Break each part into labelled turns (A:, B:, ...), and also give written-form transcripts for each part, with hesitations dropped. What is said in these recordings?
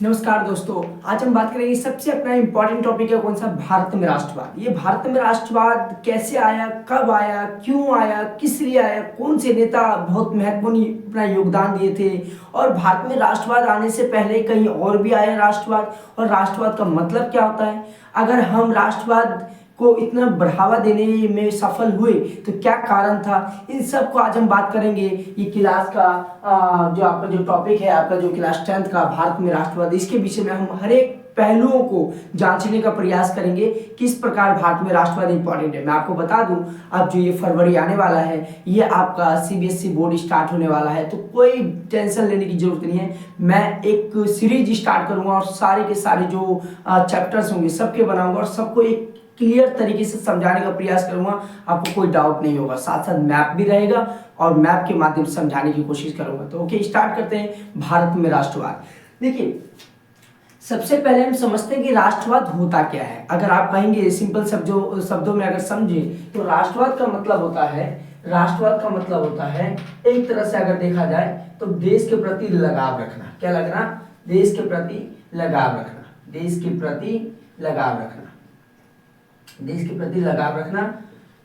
A: नमस्कार दोस्तों, आज हम बात करेंगे सबसे अपना इम्पोर्टेंट टॉपिक है कौन सा, भारत में राष्ट्रवाद। ये भारत में राष्ट्रवाद कैसे आया, कब आया, क्यों आया, किस लिए आया, कौन से नेता बहुत महत्वपूर्ण अपना योगदान दिए थे, और भारत में राष्ट्रवाद आने से पहले कहीं और भी आया राष्ट्रवाद, और राष्ट्रवाद का मतलब क्या होता है। अगर हम राष्ट्रवाद को इतना बढ़ावा देने में सफल हुए तो क्या कारण था, इन सब को आज हम बात करेंगे। ये क्लास का जो आपका जो टॉपिक है, आपका जो क्लास 10th का भारत में राष्ट्रवाद, इसके विषय में हम हर एक पहलुओं को जांचने का प्रयास करेंगे किस प्रकार भारत में राष्ट्रवाद इंपॉर्टेंट है। मैं आपको बता दूं, अब जो ये फरवरी आने वाला है, ये आपका सीबीएसई बोर्ड स्टार्ट होने वाला है, तो कोई टेंशन लेने की जरूरत नहीं है। मैं एक सीरीज स्टार्ट करूंगा और सारे के सारे जो चैप्टर्स होंगे सबके बनाऊंगा और सबको एक क्लियर तरीके से समझाने का प्रयास करूंगा, आपको कोई डाउट नहीं होगा। साथ साथ मैप भी रहेगा और मैप के माध्यम से समझाने की कोशिश करूंगा। तो ओके, स्टार्ट करते हैं भारत में राष्ट्रवाद। देखिए, सबसे पहले हम समझते हैं कि राष्ट्रवाद होता क्या है। अगर आप कहेंगे सिंपल शब्दों में अगर समझे तो राष्ट्रवाद का मतलब होता है, राष्ट्रवाद का मतलब होता है एक तरह से अगर देखा जाए तो देश के प्रति लगाव रखना। क्या लगना? देश के प्रति लगाव रखना। देश के प्रति लगाव रखना। देश के प्रति लगाव रखना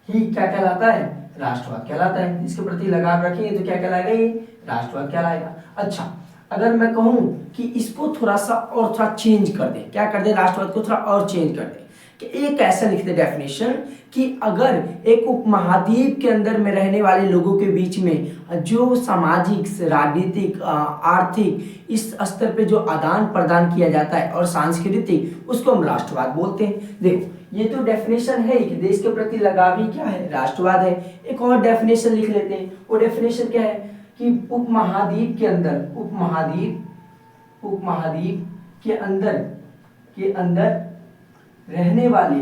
A: ही क्या कहलाता है? राष्ट्रवाद कहलाता है। देश के प्रति लगाव रखेंगे तो क्या कहलाएगा? ये राष्ट्रवाद कहलाएगा। अच्छा, अगर मैं कहूं कि इसको थोड़ा सा और थोड़ा चेंज कर दे, क्या कर दे? राष्ट्रवाद को थोड़ा और चेंज कर दे कि एक ऐसा लिख दे डेफिनेशन कि अगर एक उपमहाद्वीप के अंदर में रहने वाले लोगों के बीच में जो सामाजिक, राजनीतिक, आर्थिक इस स्तर पे जो आदान प्रदान किया जाता है और सांस्कृतिक, उसको हम राष्ट्रवाद बोलते हैं। देखो, ये तो डेफिनेशन है कि देश के प्रति लगाव ही क्या है? राष्ट्रवाद है। एक और डेफिनेशन लिख लेते हैं। वो डेफिनेशन क्या है कि उपमहाद्वीप के अंदर, उपमहाद्वीप के अंदर रहने वाले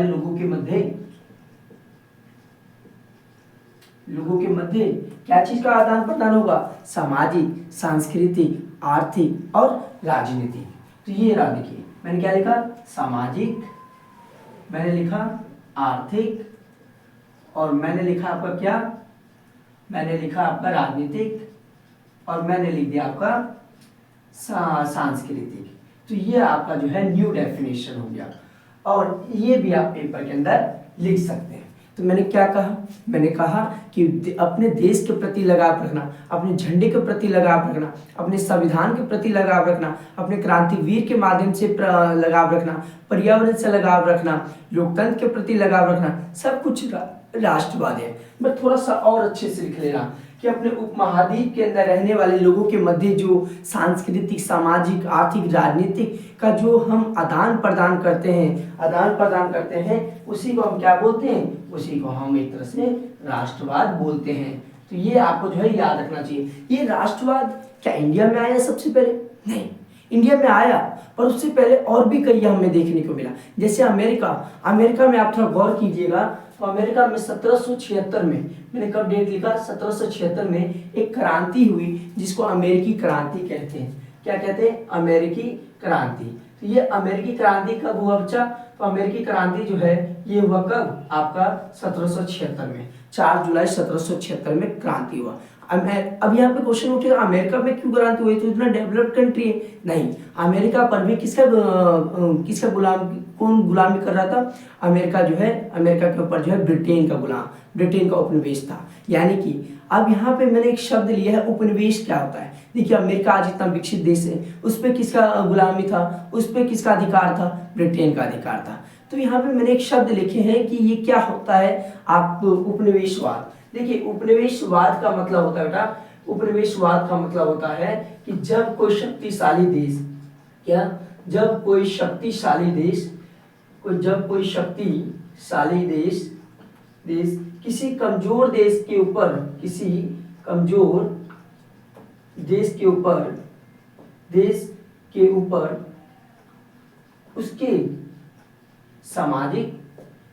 A: लोगों के मध्य क्या चीज का आदान प्रदान होगा? सामाजिक, सांस्कृतिक, आर्थिक और राजनीतिक। तो ये रहा, देखिए मैंने क्या लिखा? सामाजिक, मैंने लिखा आर्थिक, और मैंने लिखा आपका क्या? मैंने लिखा आपका राजनीतिक, और मैंने लिख दिया आपका सांस्कृतिक। तो ये आपका जो है न्यू डेफिनेशन हो गया, और ये भी आप पेपर के अंदर लिख सकते हैं। तो मैंने क्या कहा? मैंने कहा कि अपने देश के प्रति लगाव रखना, अपने झंडे के प्रति लगाव रखना, अपने संविधान के प्रति लगाव रखना, अपने क्रांतिवीर के माध्यम से लगाव रखना, पर्यावरण से लगाव रखना, लोकतंत्र के प्रति लगाव रखना, सब कुछ राष्ट्रवाद है। मैं थोड़ा सा और अच्छे से लिख ले रहा कि अपने उपमहाद्वीप के अंदर रहने वाले लोगों के मध्य जो सांस्कृतिक, सामाजिक, आर्थिक, राजनीतिक का जो हम आदान प्रदान करते हैं, उसी को हम क्या बोलते हैं? उसी को हम एक तरह से राष्ट्रवाद बोलते हैं। तो ये आपको जो है याद रखना चाहिए। ये राष्ट्रवाद क्या इंडिया में आया सबसे पहले? नहीं, इंडिया में आया, पर उससे पहले और भी कई हमें देखने को मिला। जैसे अमेरिका में आप थोड़ा गौर कीजिएगा, तो अमेरिका में 1776 में, मैंने कब डेट लिखा? 1776 में एक क्रांति हुई जिसको अमेरिकी क्रांति कहते हैं। क्या कहते हैं? अमेरिकी क्रांति। तो ये अमेरिकी क्रांति कब हुआ बच्चा? तो अमेरिकी क्रांति जो है ये हुआ कब? आपका 1776 में, 4 जुलाई 1776 में क्रांति हुआ। अब यहाँ पे क्वेश्चन उठेगा, अमेरिका में क्यों क्रांति हुई? तो इतना डेवलप्ड कंट्री है। नहीं, अमेरिका पर भी किसका कौन गुलामी कर रहा था? अमेरिका के ऊपर जो है ब्रिटेन का उपनिवेश था। यानी कि अब यहाँ पे मैंने एक शब्द लिया है, उपनिवेश क्या होता है। देखिए, अमेरिका आज इतना विकसित देश है, उस पर किसका गुलामी था? उस पर किसका अधिकार था? ब्रिटेन का अधिकार था। तो यहाँ पे मैंने एक शब्द लिखे हैं कि ये क्या होता है? आप उपनिवेशवाद। देखिए, उपनिवेशवाद का मतलब होता है बेटा, उपनिवेशवाद का मतलब होता है कि जब कोई शक्तिशाली देश, जब कोई शक्तिशाली देश किसी कमजोर देश के ऊपर उसके सामाजिक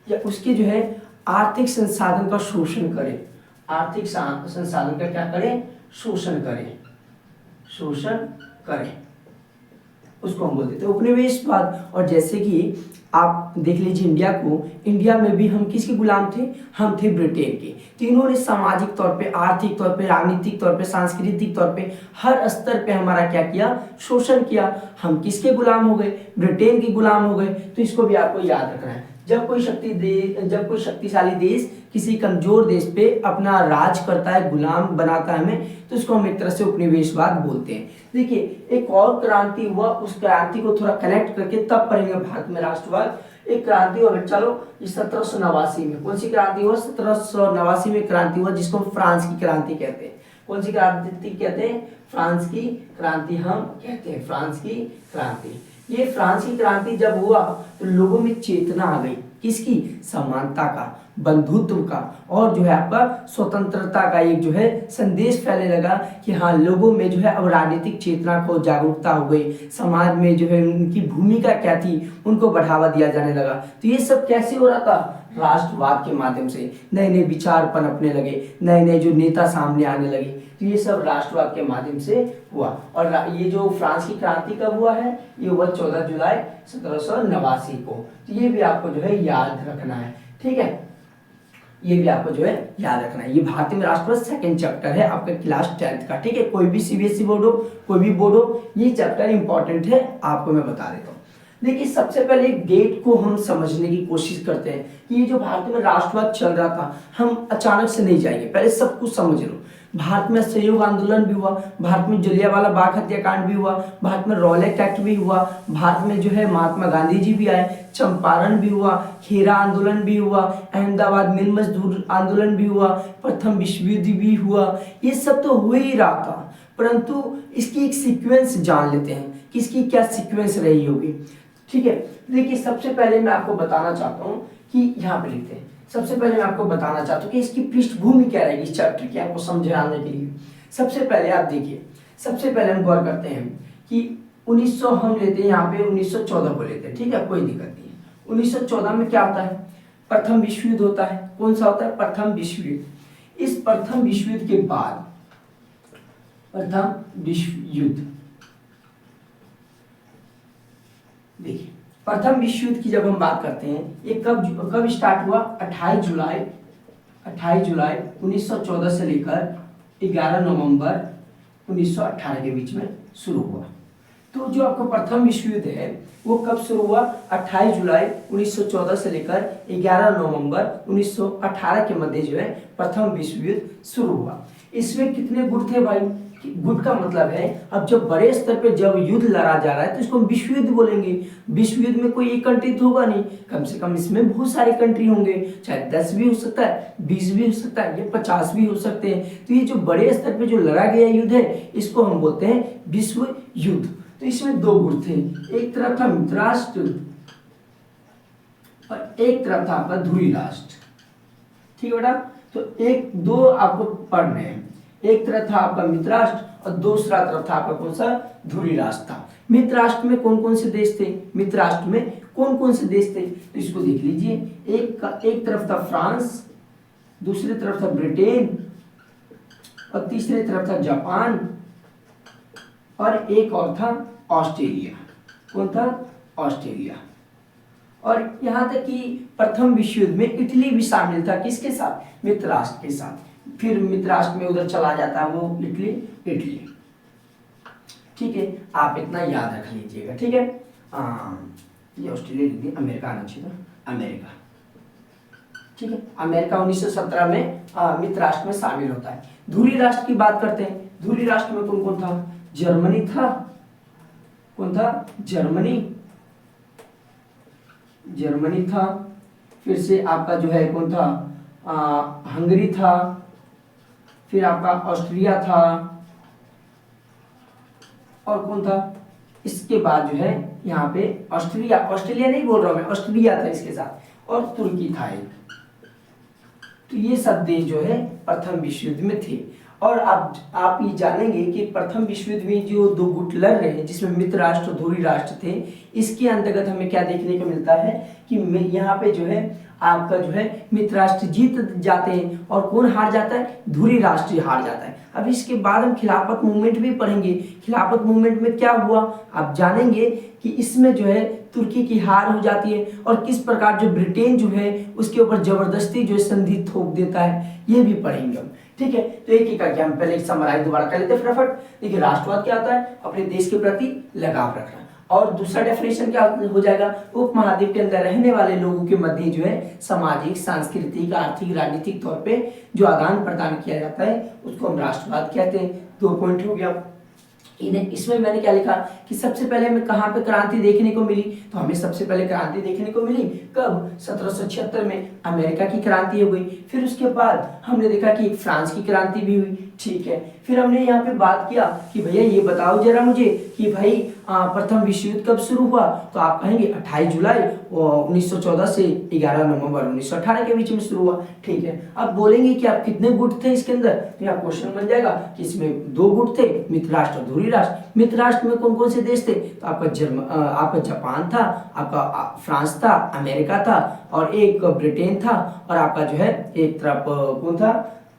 A: या उसके जो है आर्थिक संसाधन का शोषण करे, आर्थिक संसाधन का क्या करे? शोषण करे, उसको हम बोलते थे उपनिवेशवाद। और जैसे कि आप देख लीजिए इंडिया को, इंडिया में भी हम किसके गुलाम थे, हम थे ब्रिटेन के। तो इन्होंने सामाजिक तौर पे, आर्थिक तौर पे, राजनीतिक तौर पे, सांस्कृतिक तौर पे, हर स्तर पे हमारा क्या किया, शोषण किया। हम किसके गुलाम हो गए, ब्रिटेन के गुलाम हो गए। तो इसको भी आपको याद रखना है। जब कोई शक्तिशाली देश किसी कमजोर देश पे अपना राज करता है, गुलाम बनाता है हमें, तो इसको हम एक तरह से उपनिवेशवाद बोलते हैं। देखिए एक और क्रांति हुआ, उस क्रांति को थोड़ा कनेक्ट करके तब पढ़ेंगे भारत में राष्ट्रवाद। एक क्रांति हुआ, चलो 1789 में। कौन सी क्रांति हुआ, 1789 में क्रांति हुआ, जिसको हम फ्रांस की क्रांति कहते हैं। कौन सी क्रांति कहते हैं, फ्रांस की क्रांति हम कहते हैं, फ्रांस की क्रांति। ये फ्रांस की क्रांति जब हुआ तो लोगों में चेतना आ गई, किसकी, समानता का, बंधुत्व का, और जो है आपका स्वतंत्रता का एक जो है संदेश फैलने लगा कि हाँ लोगों में जो है अब राजनीतिक चेतना को जागरूकता हो गई, समाज में जो है उनकी भूमिका क्या थी उनको बढ़ावा दिया जाने लगा। तो ये सब कैसे हो रहा था, राष्ट्रवाद के माध्यम से। नए नए विचार पनपने लगे, नए नए जो नेता सामने आने लगे, तो ये सब राष्ट्रवाद के माध्यम से हुआ। और ये जो फ्रांस की क्रांति कब हुआ है, ये हुआ 14 जुलाई 1789 को। तो ये भी आपको जो है याद रखना है, ठीक है, ये भी आपको जो है याद रखना है। ये भारतीय में राष्ट्रवाद सेकंड चैप्टर है आपका क्लास 10th का, ठीक है। कोई भी सीबीएसई बोर्ड हो, कोई भी बोर्ड हो, ये चैप्टर इंपॉर्टेंट है, आपको मैं बता देता हूँ। देखिए सबसे पहले एक डेट को हम समझने की कोशिश करते हैं कि ये जो भारत में राष्ट्रवाद चल रहा था, हम अचानक से नहीं जाएंगे, पहले सब कुछ समझ लो। भारत में असहयोग आंदोलन भी हुआ, भारत में जलियांवाला बाग हत्याकांड भी हुआ, भारत में रॉलेट एक्ट भी हुआ, भारत में जो है महात्मा गांधी जी भी आए, चंपारण भी हुआ, खेरा आंदोलन भी हुआ, अहमदाबाद मिल मजदूर आंदोलन भी हुआ, प्रथम विश्व युद्ध भी हुआ। ये सब तो हो ही रहा था, परंतु इसकी एक सीक्वेंस जान लेते हैं कि इसकी क्या सीक्वेंस रही होगी, ठीक है। देखिए सबसे पहले मैं आपको बताना चाहता हूँ कि यहाँ पे लिखते हैं, सबसे पहले मैं आपको बताना चाहता हूँ कि इसकी पृष्ठभूमि क्या रहेगी इस चैप्टर की, आपको समझाने के लिए। सबसे पहले आप देखिए, सबसे पहले हम गौर करते हैं कि 1900 हम लेते हैं, यहाँ पे 1914 को लेते हैं, ठीक है, कोई दिक्कत नहीं है। 1914 में क्या होता है, प्रथम विश्व युद्ध होता है। कौन सा होता है, प्रथम विश्व युद्ध। इस प्रथम विश्व युद्ध के बाद, प्रथम विश्व युद्ध, देखिए प्रथम विश्व युद्ध की जब हम बात करते हैं, ये कब स्टार्ट हुआ, 28 जुलाई 1914 से लेकर 11 नवंबर 1918 के बीच में शुरू हुआ। तो जो आपका प्रथम विश्व युद्ध है वो कब शुरू हुआ, 28 जुलाई 1914 से लेकर 11 नवंबर 1918 के मध्य जो है प्रथम विश्व युद्ध शुरू हुआ। इसमें कितने गुट थे भाई, गुट का मतलब है अब जब बड़े स्तर पे जब युद्ध लड़ा जा रहा है तो इसको हम विश्व युद्ध बोलेंगे। विश्व युद्ध में कोई एक कंट्री तो होगा नहीं, कम से कम इसमें बहुत सारे कंट्री होंगे, चाहे 10 भी हो सकता है, 20 भी हो सकता है, या 50 भी हो सकते हैं। तो ये जो बड़े स्तर पे जो लड़ा गया युद्ध है इसको हम बोलते हैं विश्व युद्ध। तो इसमें दो गुट थे, एक तरफ था मित्र राष्ट्र और एक तरफ था आपका ध्रुवी राष्ट्र, ठीक है बेटा। तो एक दो आपको पढ़ रहे हैं, एक तरफ था आपका मित्र राष्ट्र और दूसरा तरफ था आपका कौन सा, ध्रुवी राष्ट्र था। मित्र राष्ट्र में कौन कौन से देश थे, मित्र राष्ट्र में कौन कौन से देश थे, तो इसको देख लीजिए। एक तरफ था फ्रांस, दूसरी तरफ था ब्रिटेन और तीसरी तरफ था जापान और एक और था ऑस्ट्रेलिया। कौन था, ऑस्ट्रेलिया। और यहाँ तक कि प्रथम विश्व युद्ध में इटली भी शामिल था, किसके साथ, मित्र राष्ट्र के साथ। फिर मित्र राष्ट्र में उधर चला जाता है वो इटली, ठीक है, आप इतना याद रख लीजिएगा, ठीक है। ये ऑस्ट्रेलिया लिख दिया, अमेरिका आना चाहिए था, अमेरिका, ठीक है। अमेरिका 1917 में मित्र राष्ट्र में शामिल होता है। ध्रुवी राष्ट्र की बात करते हैं, ध्रुवी राष्ट्र में कौन कौन था, जर्मनी था, कौन था, जर्मनी था, फिर से आपका जो है कौन था, हंगरी था, फिर आपका ऑस्ट्रिया था और कौन था, इसके बाद जो है यहाँ पे ऑस्ट्रेलिया नहीं बोल रहा हूं मैं, ऑस्ट्रिया था इसके साथ, और तुर्की था एक। तो ये सब देश जो है प्रथम विश्व युद्ध में थे। और आप ये जानेंगे कि प्रथम विश्व युद्ध में जो दो गुट लड़ रहे हैं जिसमें मित्र राष्ट्र और ध्रुवी राष्ट्र थे, इसके अंतर्गत हमें क्या देखने को मिलता है कि यहाँ पे जो है आपका जो है मित्र राष्ट्र जीत जाते हैं और कौन हार जाता है, धुरी राष्ट्र हार जाता है। अब इसके बाद हम खिलाफत मूवमेंट भी पढ़ेंगे। खिलाफत मूवमेंट में क्या हुआ आप जानेंगे कि इसमें जो है तुर्की की हार हो जाती है और किस प्रकार जो ब्रिटेन जो है उसके ऊपर जबरदस्ती जो संधि थोप देता है, ये भी पढ़ेंगे हम। ठीक है, तो एक एक करके हम पहले एक समराइज दोबारा कर लेते हैं फटाफट। देखिए राष्ट्रवाद क्या होता है, अपने देश के प्रति लगाव रखना। और दूसरा डेफिनेशन क्या हो जाएगा, उपमहाद्वीप के अंदर रहने वाले लोगों के मध्य जो है सामाजिक, सांस्कृतिक, आर्थिक, राजनीतिक तौर पे जो आदान प्रदान किया जाता है उसको हम राष्ट्रवाद कहते हैं। 2 पॉइंट हो गया। इसमें मैंने क्या लिखा कि सबसे पहले हमें कहाँ पे क्रांति देखने को मिली, तो हमें सबसे पहले क्रांति देखने को मिली कब, 1776 में अमेरिका की क्रांति हो गई। फिर उसके बाद हमने देखा कि फ्रांस की क्रांति भी हुई। ठीक है, फिर हमने यहाँ पे बात किया कि भैया ये बताओ जरा मुझे कि भाई प्रथम विश्व युद्ध कब शुरू हुआ, तो आप कहेंगे 28 जुलाई 1914 से 11 नवंबर 1918 के बीच में शुरू हुआ। ठीक है, अब बोलेंगे कि आप कितने गुट थे इसके अंदर, तो यहाँ क्वेश्चन बन जाएगा कि इसमें 2 गुट थे, मित्र राष्ट्र और धुरी राष्ट्र। मित्र राष्ट्र में कौन कौन से देश थे, तो आपका जापान था, आपका फ्रांस था, अमेरिका था और एक ब्रिटेन था और आपका जो है एक तरफ कौन था,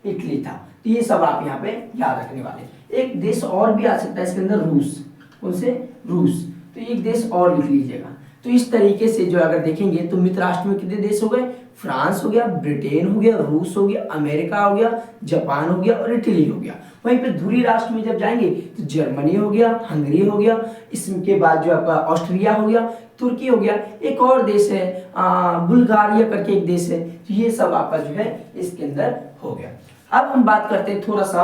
A: इटली था। तो ये सब आप यहाँ पे याद रखने वाले। एक देश और भी आ सकता है इसके अंदर, रूस। कौन से, रूस। तो एक देश और लिख लीजिएगा। तो इस तरीके से जो अगर देखेंगे तो मित्र राष्ट्र में कितने देश हो गए, फ्रांस हो गया, ब्रिटेन हो गया, रूस हो गया, अमेरिका हो गया, जापान हो गया और इटली हो गया। वहीं पे धुरी राष्ट्र में जब जाएंगे तो जर्मनी हो गया, हंगरी हो गया, इसके बाद जो आपका ऑस्ट्रिया हो गया, तुर्की हो गया, एक और देश है बुल्गारिया करके एक देश है। तो ये सब आपका जो है इसके अंदर हो गया। अब हम बात करते हैं थोड़ा सा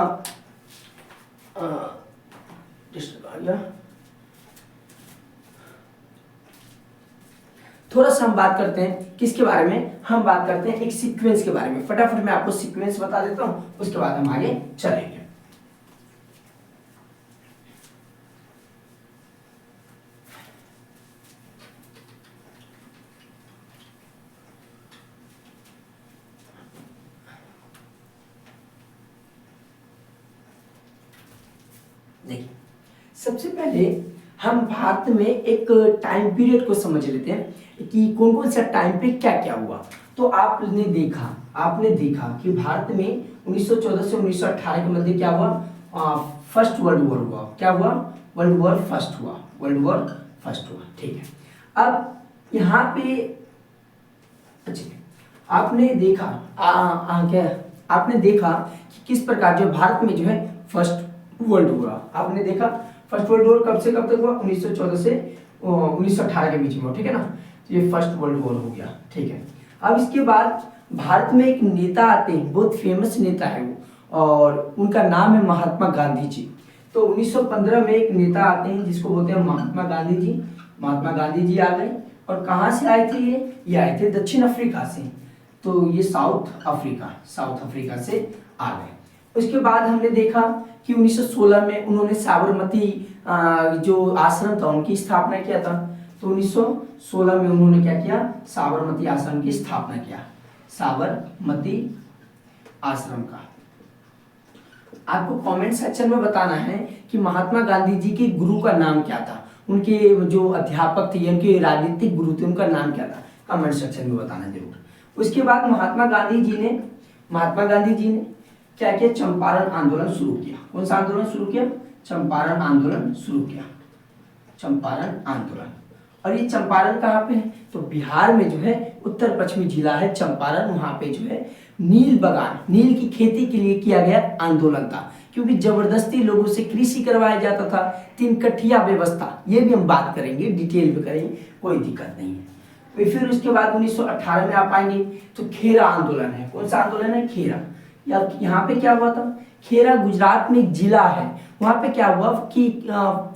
A: हम बात करते हैं किसके बारे में, हम बात करते हैं एक सीक्वेंस के बारे में। फटाफट मैं आपको सीक्वेंस बता देता हूं, उसके बाद हम आगे चलेंगे। देखिए सबसे पहले हम भारत में एक टाइम पीरियड को समझ लेते हैं कि कौन कौन सा टाइम पे क्या क्या हुआ। तो आपने देखा कि भारत में 1914 से 1918 के मध्य क्या हुआ, फर्स्ट वर्ल्ड वॉर हुआ। क्या हुआ, वर्ल्ड वॉर फर्स्ट हुआ। ठीक है, अब यहाँ पे अच्छा आपने देखा आपने देखा कि किस प्रकार जो भारत में जो है फर्स्ट वर्ल्ड हुआ। आपने देखा फर्स्ट वर्ल्ड वॉर कब से कब तक हुआ, 1914 से 1918 के बीच में, ठीक है ना। तो ये फर्स्ट वर्ल्ड वॉर हो गया। ठीक है, अब इसके बाद भारत में एक नेता आते हैं, बहुत फेमस नेता है वो, और उनका नाम है महात्मा गांधी जी। तो 1915 में एक नेता आते हैं जिसको बोलते हैं महात्मा गांधी जी। महात्मा गांधी जी आ गए और कहाँ से आए थे, ये आए थे दक्षिण अफ्रीका से। तो ये साउथ अफ्रीका से आ गए। उसके बाद हमने देखा कि 1916 में उन्होंने साबरमती जो आश्रम था उनकी स्थापना किया था। तो 1916 में उन्होंने क्या किया, साबरमती आश्रम की स्थापना किया। साबरमती आश्रम का आपको कमेंट सेक्शन में बताना है कि महात्मा गांधी जी के गुरु का नाम क्या था, उनके जो अध्यापक थे, उनके राजनीतिक गुरु थे, उनका नाम क्या था, कमेंट सेक्शन में बताना जरूर। उसके बाद महात्मा गांधी जी ने क्या किया, चंपारण आंदोलन शुरू किया। कौन सा आंदोलन शुरू किया, चंपारण आंदोलन शुरू किया। चंपारण आंदोलन, और ये चंपारण कहाँ पे है, तो बिहार में जो है उत्तर पश्चिमी जिला है चंपारण, वहां पे जो है नील की खेती के लिए किया गया आंदोलन था, क्योंकि जबरदस्ती लोगों से कृषि करवाया जाता था। 3 कठिया व्यवस्था, ये भी हम बात करेंगे, डिटेल में करेंगे, कोई दिक्कत नहीं है। फिर उसके बाद 1918 में आप आएंगे तो खेरा आंदोलन है। कौन सा आंदोलन है, खेरा। यहाँ पे क्या हुआ था, खेरा गुजरात में एक जिला है, वहां पे क्या हुआ कि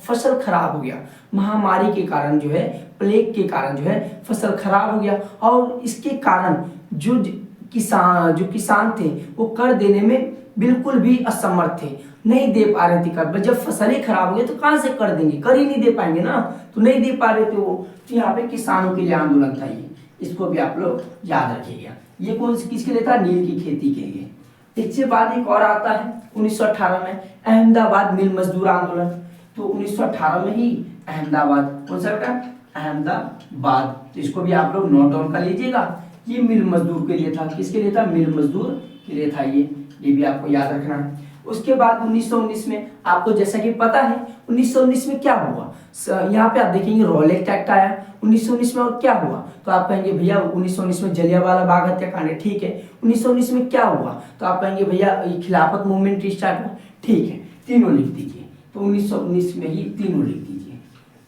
A: फसल खराब हो गया, महामारी के कारण जो है, प्लेग के कारण जो है फसल खराब हो गया, और इसके कारण जो किसान थे वो कर देने में बिल्कुल भी असमर्थ थे, नहीं दे पा रहे थे कर। जब फसल ही खराब हो गई तो कहाँ से कर देंगे, कर ही नहीं दे पाएंगे ना, तो नहीं दे पा रहे थे वो। तो यहाँ पे किसानों के लिए आंदोलन था ये, इसको भी आप लोग याद रखिएगा। ये कौन सी किसके लिए था, नील की खेती के लिए। इसके बाद एक और आता है 1918 में अहमदाबाद मिल मजदूर आंदोलन। तो 1918 में ही अहमदाबाद, कौन सा बेटा, अहमदाबाद। तो इसको भी आप लोग नोट डाउन कर लीजिएगा ये मिल मजदूर के लिए था। किसके लिए था? मिल मजदूर के लिए था। ये भी आपको याद रखना है। उसके बाद 1919 में आपको जैसा कि पता है 1919 में क्या हुआ, यहाँ पे आप देखेंगे रॉलेट एक्ट आया 1919 में। और क्या हुआ तो आप कहेंगे भैया 1919 में जलियांवाला बाग हत्याकांड है, ठीक है। 1919 में क्या हुआ तो आप कहेंगे भैया ये खिलाफत मूवमेंट स्टार्ट हुआ, ठीक है। तीनों लिख दीजिए, तो 1919 में ही तीनों लिख दीजिए,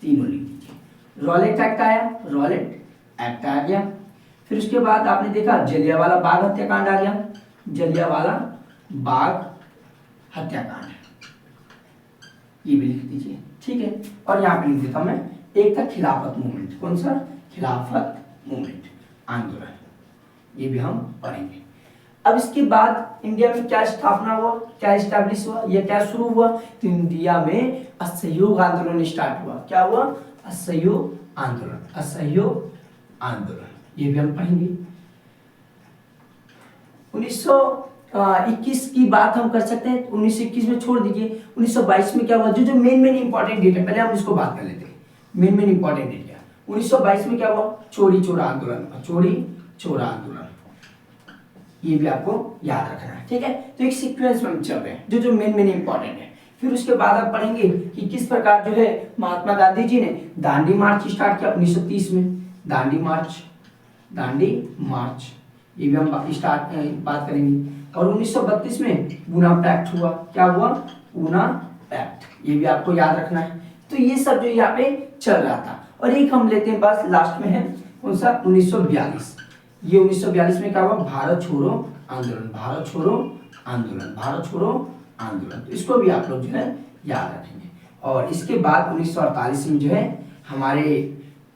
A: तीनों लिख दीजिए। रॉलेट एक्ट आया, रॉलेट एक्ट आ गया। फिर उसके बाद आपने देखा जलियांवाला बाग हत्याकांड आ गया, जलियांवाला बाग हत्याकांड, ये भी लिख दीजिए, ठीक है। और यहाँ पे लिख देता हूं मैं, एक था खिलाफत मूवमेंट। कौन सा? खिलाफत मूवमेंट, आंदोलन, ये भी हम पढ़ेंगे। अब इसके बाद इंडिया में क्या स्थापना हुआ, क्या इस्टेब्लिश हुआ, या क्या शुरू हुआ? तो इंडिया में असहयोग आंदोलन स्टार्ट हुआ। क्या हुआ? असहयोग आंदोलन, असहयोग आंदोलन, ये भी हम पढ़ेंगे। 1921 की बात हम कर सकते हैं, 1921 में छोड़ दीजिए। 1922 में क्या हुआ? जो मेन इंपॉर्टेंट डेट है पहले हम इसको बात कर लेते हैं। मेन इंपॉर्टेंट डेट क्या? 1922 में क्या हुआ? चोरी चोरा आंदोलन, चोरी चोरा आंदोलन, ये भी आपको याद रखना है, ठीक है। तो एक सीक्वेंस में हम चल रहे हैं जो मेन इंपॉर्टेंट है। फिर उसके बाद आप पढ़ेंगे कि किस प्रकार जो है महात्मा गांधी जी ने दांडी मार्च स्टार्ट किया 1930 में। दांडी मार्च, दांडी मार्च, ये भी हम बात करेंगे। और 1932 में पूना पैक्ट हुआ। क्या हुआ? पूना पैक्ट, ये भी आपको याद रखना है। तो ये सब जो यहाँ पे चल रहा था। और एक हम लेते हैं बस लास्ट में है, कौन सा? 1942। ये 1942 में क्या हुआ? भारत छोड़ो आंदोलन, भारत छोड़ो आंदोलन, भारत छोड़ो आंदोलन। तो इसको भी आप लोग जो है याद रखेंगे। और इसके बाद 1948 में जो है हमारे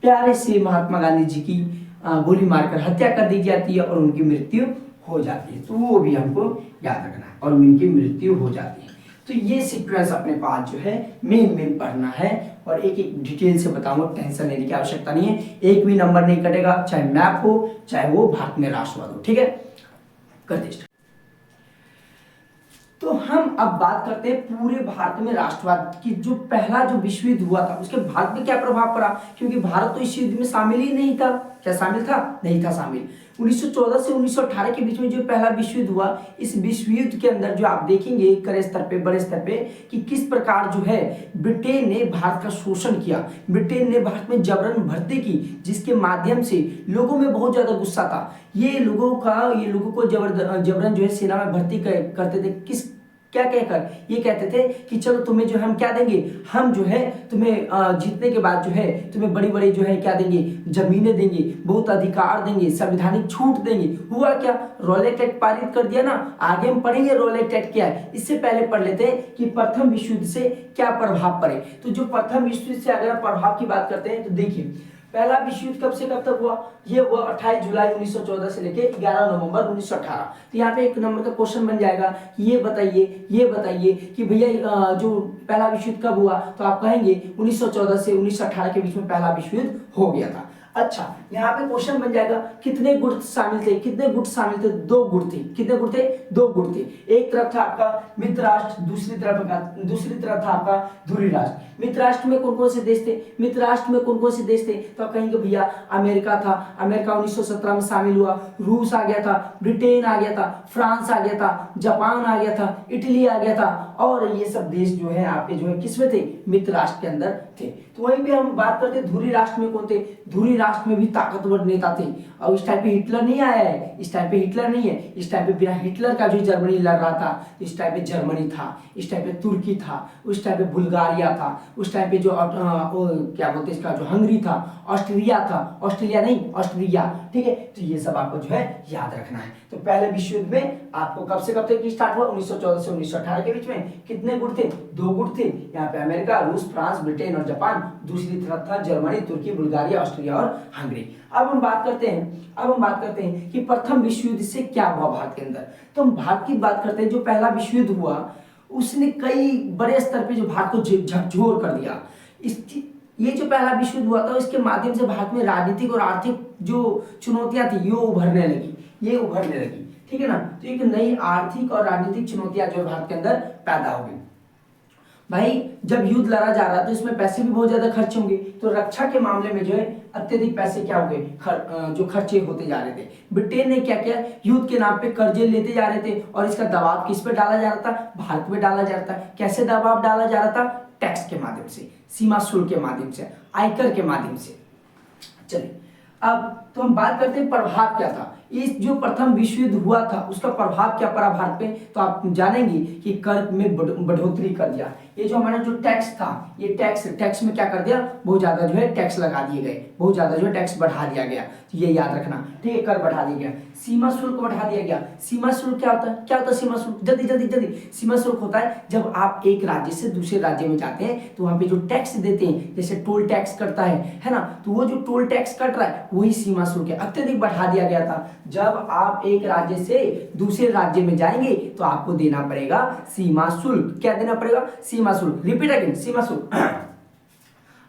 A: प्यारे से महात्मा गांधी जी की गोली मारकर हत्या कर दी जाती है और उनकी मृत्यु हो जाती है। तो वो भी हमको याद रखना है, और उनकी मृत्यु हो जाती है। तो ये सीक्वेंस अपने पास जो है मेन पढ़ना है, और एक एक डिटेल से बताऊंगा, टेंशन लेने की आवश्यकता नहीं है। एक भी नंबर नहीं कटेगा, चाहे मैप हो चाहे वो भारत में राष्ट्रवाद हो, ठीक है। करते तो हम अब बात करते हैं पूरे भारत में राष्ट्रवाद की। जो पहला जो विश्व युद्ध हुआ था उसके भारत में क्या प्रभाव पड़ा, क्योंकि भारत तो इस युद्ध में शामिल ही नहीं था। क्या शामिल था? नहीं था शामिल। 1914 से 1918 के बीच में जो पहला विश्व युद्ध हुआ, इस विश्व युद्ध के अंदर जो आप देखेंगे करे स्तर पे, बड़े स्तर पे, कि किस प्रकार जो है ब्रिटेन ने भारत का शोषण किया, ब्रिटेन ने भारत में जबरन भर्ती की, जिसके माध्यम से लोगों में बहुत ज्यादा गुस्सा था। ये लोगों को जबरन जो है सेना में भर्ती करते थे। किस क्या कहकर? ये कहते थे कि चलो तुम्हें जो हम क्या देंगे, हम जो है तुम्हें जीतने के बाद जो है तुम्हें बड़ी बड़ी जो है क्या देंगे, जमीनें देंगे, बहुत अधिकार देंगे, संवैधानिक छूट देंगे। हुआ क्या? रॉलेट एक्ट पारित कर दिया ना। आगे हम पढ़ेंगे रॉलेट एक्ट क्या है। इससे पहले पढ़ लेते हैं कि प्रथम विश्व युद्ध से क्या प्रभाव पड़े। तो जो प्रथम विश्व युद्ध से अगर प्रभाव की बात करते हैं तो देखिए, पहला विश्व युद्ध कब से कब तक हुआ? ये हुआ 28 जुलाई 1914 से लेके 11 नवंबर 1918। तो यहाँ पे एक नंबर का क्वेश्चन बन जाएगा कि ये बताइए कि भैया जो पहला विश्व युद्ध कब हुआ? तो आप कहेंगे 1914 से 1918 के बीच में पहला विश्व युद्ध हो गया था। अच्छा, यहाँ पे क्वेश्चन बन जाएगा कितने गुट शामिल थे? कितने गुट शामिल थे? 2 गुट थे। कितने गुट थे? 2 गुट थे। एक तरफ था आपका मित्र राष्ट्र, दूसरी तरफ था आपका धुरी राष्ट्र। मित्र राष्ट्र में कौन कौन से देश थे? मित्र राष्ट्र में कौन कौन से देश थे? तो आप कहेंगे भैया अमेरिका था, अमेरिका 1917 में शामिल हुआ, रूस आ गया था, ब्रिटेन आ गया था, फ्रांस आ गया था, जापान आ गया था, इटली आ गया था, और ये सब देश जो है आपके जो है किसमें थे? मित्र राष्ट्र के अंदर थे। तो वहीं पे हम बात करते धुरी राष्ट्र में कौन थे? धुरी राष्ट्र में भी ताकतवर नेता थे। और इस टाइम पे हिटलर नहीं आया है, इस टाइम पे हिटलर नहीं है, इस टाइम पे बिना हिटलर का जो जर्मनी लड़ रहा था, इस टाइम पे जर्मनी था, इस टाइम पे तुर्की था, उस टाइम पे बुल्गारिया था, उस टाइम पे जो क्या बोलते हैं इसका जो हंगरी था, ऑस्ट्रिया था, ऑस्ट्रेलिया नहीं ऑस्ट्रिया, ठीक है। तो ये सब आपको जो है याद रखना है। तो पहले विश्व युद्ध में आपको कब से कब तक स्टार्ट हुआ? 1914 से 1918 के बीच में। कितने गुट थे? 2 गुट थे। यहाँ पे अमेरिका, रूस, फ्रांस, ब्रिटेन और जापान, दूसरी तरफ था जर्मनी, तुर्की, बुल्गारिया, ऑस्ट्रिया और हंगरी। अब हम बात करते हैं कि प्रथम विश्व युद्ध से क्या हुआ भारत के अंदर। तो हम भारत की बात करते हैं। जो पहला विश्व युद्ध हुआ उसने कई बड़े स्तर पे जो भारत को झकझोर कर दिया। ये जो पहला विश्व युद्ध हुआ था इसके माध्यम से भारत में राजनीतिक और आर्थिक जो चुनौतियां थी ये उभरने लगी, ठीक है ना। तो एक नई आर्थिक और राजनीतिक चुनौतियां जो भारत के अंदर पैदा हो गई। भाई जब युद्ध लड़ा जा रहा है तो इसमें पैसे भी बहुत ज्यादा खर्च होंगे, तो रक्षा के मामले में जो है अत्यधिक पैसे क्या हो गए, जो खर्चे होते जा रहे थे। ब्रिटेन ने क्या किया, युद्ध के नाम पे कर्जे लेते जा रहे थे और इसका दबाव किस पे डाला जा रहा था, भारत पे डाला जा रहा था। कैसे दबाव डाला जा रहा था, टैक्स के माध्यम से, सीमा शुल्क के माध्यम से, आयकर के माध्यम से। चलिए अब तो हम बात करते हैं प्रभाव क्या था। इस जो प्रथम विश्व युद्ध हुआ था उसका प्रभाव क्या पड़ा भारत पे, तो आप जानेंगे कि कर में बढ़ोतरी कर दिया। ये जो हमारा जो टैक्स था, ये टैक्स में क्या कर दिया, बहुत ज्यादा जो है टैक्स लगा दिए गए, बहुत ज्यादा जो है टैक्स बढ़ा दिया गया। तो ये याद रखना, ठीक है, कर बढ़ा दिया गया। सीमा शुल्क बढ़ा दिया गया। सीमा शुल्क क्या होता है, क्या होता है सीमा शुल्क, जल्दी जल्दी जल्दी। सीमा शुल्क होता है जब आप एक राज्य से दूसरे राज्य में जाते हैं तो वहां पे जो टैक्स देते हैं, जैसे टोल टैक्स करता है ना, तो वो जो टोल टैक्स कट रहा है वही सीमा शुल्क है। अत्यधिक बढ़ा दिया गया था। जब आप एक राज्य से दूसरे राज्य में जाएंगे तो आपको देना पड़ेगा सीमा शुल्क। क्या देना पड़ेगा, सीमा शुल्क। रिपीट अगेन, सीमा शुल्क।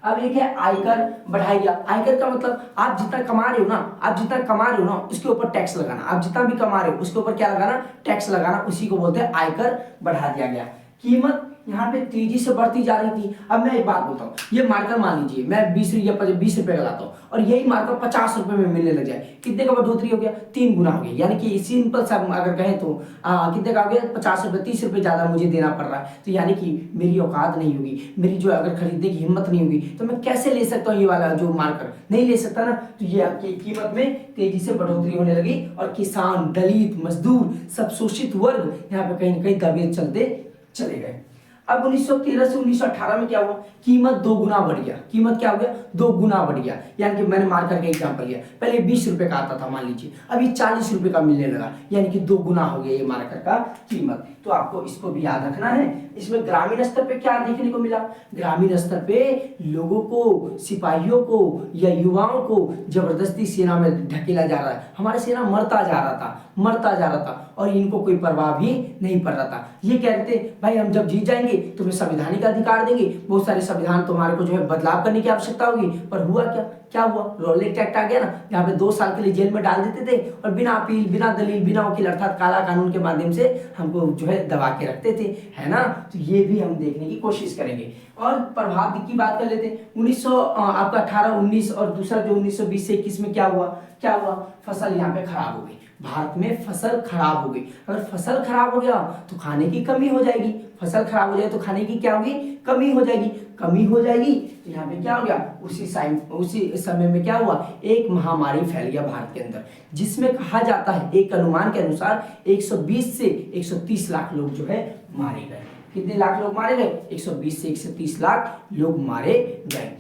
A: अब एक है आयकर बढ़ाया गया। आयकर का मतलब आप जितना कमा रहे हो ना, उसके ऊपर टैक्स लगाना। आप जितना भी कमा रहे हो उसके ऊपर क्या लगाना, टैक्स लगाना, उसी को बोलते हैं आयकर बढ़ा दिया गया। कीमत यहाँ पे तेजी से बढ़ती जा रही थी। अब मैं एक बात बोलता हूँ, ये मार्कर मान लीजिए मैं 20 रुपए का लाता हूँ और यही मार्कर 50 रुपए में मिलने लग जाए, कितने का बढ़ोतरी हो गया, 3 गुना हो गया। यानी कि सिंपल सा अगर कहें तो कितने का हो गया, 50 रुपए, 30 रुपए ज्यादा मुझे देना पड़ रहा है। तो यानी कि मेरी औकात नहीं होगी, मेरी जो अगर खरीदने की हिम्मत नहीं होगी तो मैं कैसे ले सकता हूँ ये वाला जो मार्कर, नहीं ले सकता ना। तो ये आपकी कीमत में तेजी से बढ़ोतरी होने लगी और किसान, दलित, मजदूर, सब शोषित वर्ग यहाँ पे कहीं ना कहीं दबे चलते चले गए। अब 1913 से 1918 में क्या हुआ, कीमत 2 गुना बढ़ गया। कीमत क्या हो गया, 2 गुना बढ़ गया। यानी कि मैंने मार्कर का एग्जांपल लिया, पहले 20 रुपए का आता था मान लीजिए, अभी 40 रुपए का मिलने लगा, यानी कि 2 गुना हो गया ये मार्कर का कीमत। तो आपको इसको भी याद रखना है। इसमें ग्रामीण स्तर पे क्या देखने को मिला, ग्रामीण स्तर पे लोगों को, सिपाहियों को या युवाओं को जबरदस्ती सेना में ढकेला जा रहा है। हमारा सेना मरता जा रहा था और इनको कोई परवाह भी नहीं पड़ रहा था। ये कहते भाई हम जब जीत जाएंगे तुम्हें संवैधानिक अधिकार देंगे, बहुत सारे संविधान तुम्हारे को जो है बदलाव करने की आवश्यकता होगी। पर हुआ क्या हुआ, रॉलेट एक्ट आ गया ना, यहाँ पे 2 साल के लिए जेल में डाल देते थे और बिना अपील, बिना दलील, बिना वकील अर्थात काला कानून के माध्यम से हमको जो है दबा के रखते थे, है ना। तो ये भी हम देखने की कोशिश करेंगे। और प्रभाव की बात कर लेते हैं। 1918, 19 और दूसरा जो 1920 से 21 में क्या हुआ, फसल यहाँ पे खराब हो गई। भारत में फसल खराब हो गई। अगर फसल खराब हो गया तो खाने की कमी हो जाएगी, फसल खराब हो जाए तो खाने की क्या होगी, कमी हो जाएगी। तो यहाँ पे क्या हो गया, उसी समय में क्या हुआ, एक महामारी फैल गया भारत के अंदर, जिसमें कहा जाता है एक अनुमान के अनुसार 120 से 130 लाख लोग जो है मारे गए। कितने लाख लोग मारे गए, 120 से 130 लाख लोग मारे गए।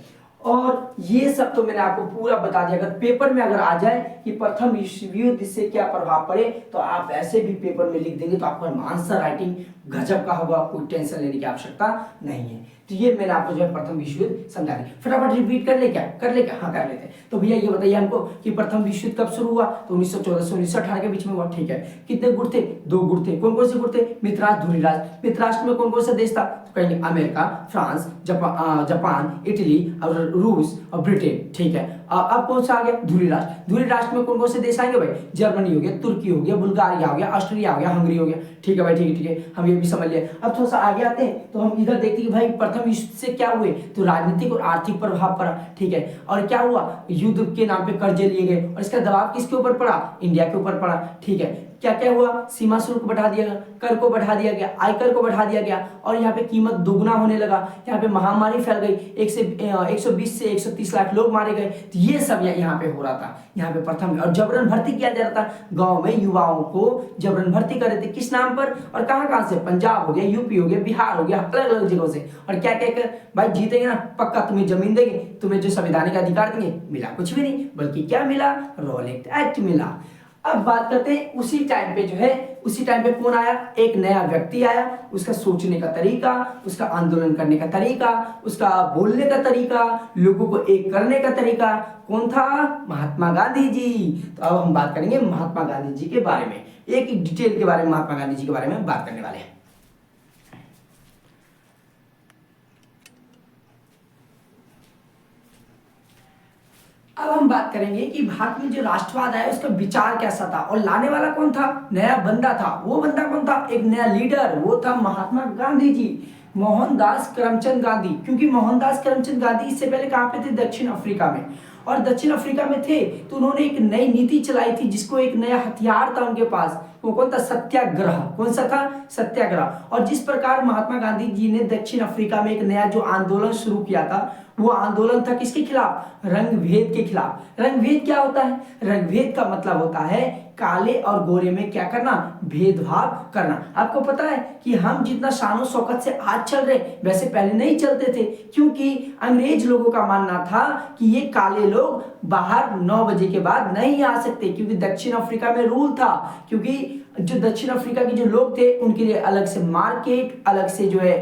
A: और ये सब तो मैंने आपको पूरा बता दिया। अगर पेपर में अगर आ जाए कि प्रथम विश्व युद्ध से क्या प्रभाव पड़े तो आप ऐसे भी पेपर में लिख देंगे तो आपका आंसर राइटिंग गजब का होगा, कोई टेंशन लेने की आवश्यकता नहीं है। तो ये मैंने आपको जो है प्रथम विश्व युद्ध समझा दी। फटाफट रिपीट कर ले क्या, हाँ कर लेते हैं। तो भैया ये बताइए हमको कि प्रथम विश्व युद्ध कब शुरू हुआ, तो 1914 से 1918 के बीच में हुआ, ठीक है। कितने गुट थे, 2 गुट थे। कौन कौन से गुट थे, मित्रराष्ट्र, धुरीराष्ट्र। मित्रराष्ट्र में कौन कौन सा देश था, तो कहेंगे अमेरिका, फ्रांस, जापान, इटली और रूस और ब्रिटेन, ठीक है। अब कौन सा आ गया, धुरी राष्ट्र में कौन कौन से देश आएंगे भाई, जर्मनी हो गया, तुर्की हो गया, बुल्गारिया हो गया, ऑस्ट्रिया हो गया, हंगरी हो गया, ठीक है भाई, ठीक है, हम ये भी समझ लिया। अब थोड़ा सा आगे आते हैं तो हम इधर देखते हैं कि भाई प्रथम विश्व से क्या हुए, तो राजनीतिक और आर्थिक प्रभाव पड़ा, ठीक है। और क्या हुआ, युद्ध के नाम पे कर्जे लिए गए और इसका दबाव किसके ऊपर पड़ा, इंडिया के ऊपर पड़ा, ठीक है। क्या क्या हुआ, सीमा शुल्क बढ़ा दिया गया, कर को बढ़ा दिया गया, आयकर को बढ़ा दिया गया और यहाँ पे कीमत दोगुना होने लगा। यहाँ पे महामारी फैल गई, 120 से 130 लाख लोग मारे गए। तो ये सब यहाँ पे हो रहा था, यहाँ पे प्रथम। और जबरन भर्ती किया जा रहा था, गांव में युवाओं को जबरन भर्ती कर रहे थे, किस नाम पर और कहाँ से, पंजाब हो गया, यूपी हो गया, बिहार हो गया, अलग अलग जगहों से। और क्या कहकर भाई जीतेंगे ना, पक्का तुम्हें जमीन देंगे, तुम्हें जो संवैधानिक अधिकार देंगे। मिला कुछ भी नहीं, बल्कि क्या मिला, रॉलेट एक्ट मिला। अब बात करते हैं उसी टाइम पे कौन आया, एक नया व्यक्ति आया, उसका सोचने का तरीका, उसका आंदोलन करने का तरीका, उसका बोलने का तरीका, लोगों को एक करने का तरीका, कौन था, महात्मा गांधी जी। तो अब हम बात करेंगे महात्मा गांधी जी के बारे में, एक डिटेल के बारे में महात्मा गांधी जी के बारे में बात करने वाले हैं। अब हम बात करेंगे कि भारत में जो राष्ट्रवाद आया उसका विचार कैसा था और लाने वाला कौन था, नया बंदा था। वो बंदा कौन था, एक नया लीडर, वो था महात्मा गांधी जी। मोहनदास करमचंद गांधी, क्योंकि मोहनदास करमचंद गांधी इससे पहले कहाँ पे थे? दक्षिण अफ्रीका में। और दक्षिण अफ्रीका में थे तो उन्होंने एक नई नीति चलाई थी, जिसको एक नया हथियार था उनके पास, वो कौन था? सत्याग्रह। कौन सा था? सत्याग्रह। और जिस प्रकार महात्मा गांधी जी ने दक्षिण अफ्रीका में एक नया जो आंदोलन शुरू किया था, वो आंदोलन था किसके खिलाफ? रंग भेद के खिलाफ। रंग भेद क्या होता है? रंग भेद का मतलब होता है काले और गोरे में क्या करना? भेदभाव करना। आपको पता है कि हम जितना शानो शौकत से आज चल रहे, वैसे पहले नहीं चलते थे, क्योंकि अंग्रेज लोगों का मानना था कि ये काले लोग बाहर 9 बजे के बाद नहीं आ सकते, क्योंकि दक्षिण अफ्रीका में रूल था। क्योंकि जो दक्षिण अफ्रीका के जो लोग थे, उनके लिए अलग से मार्केट, अलग से जो है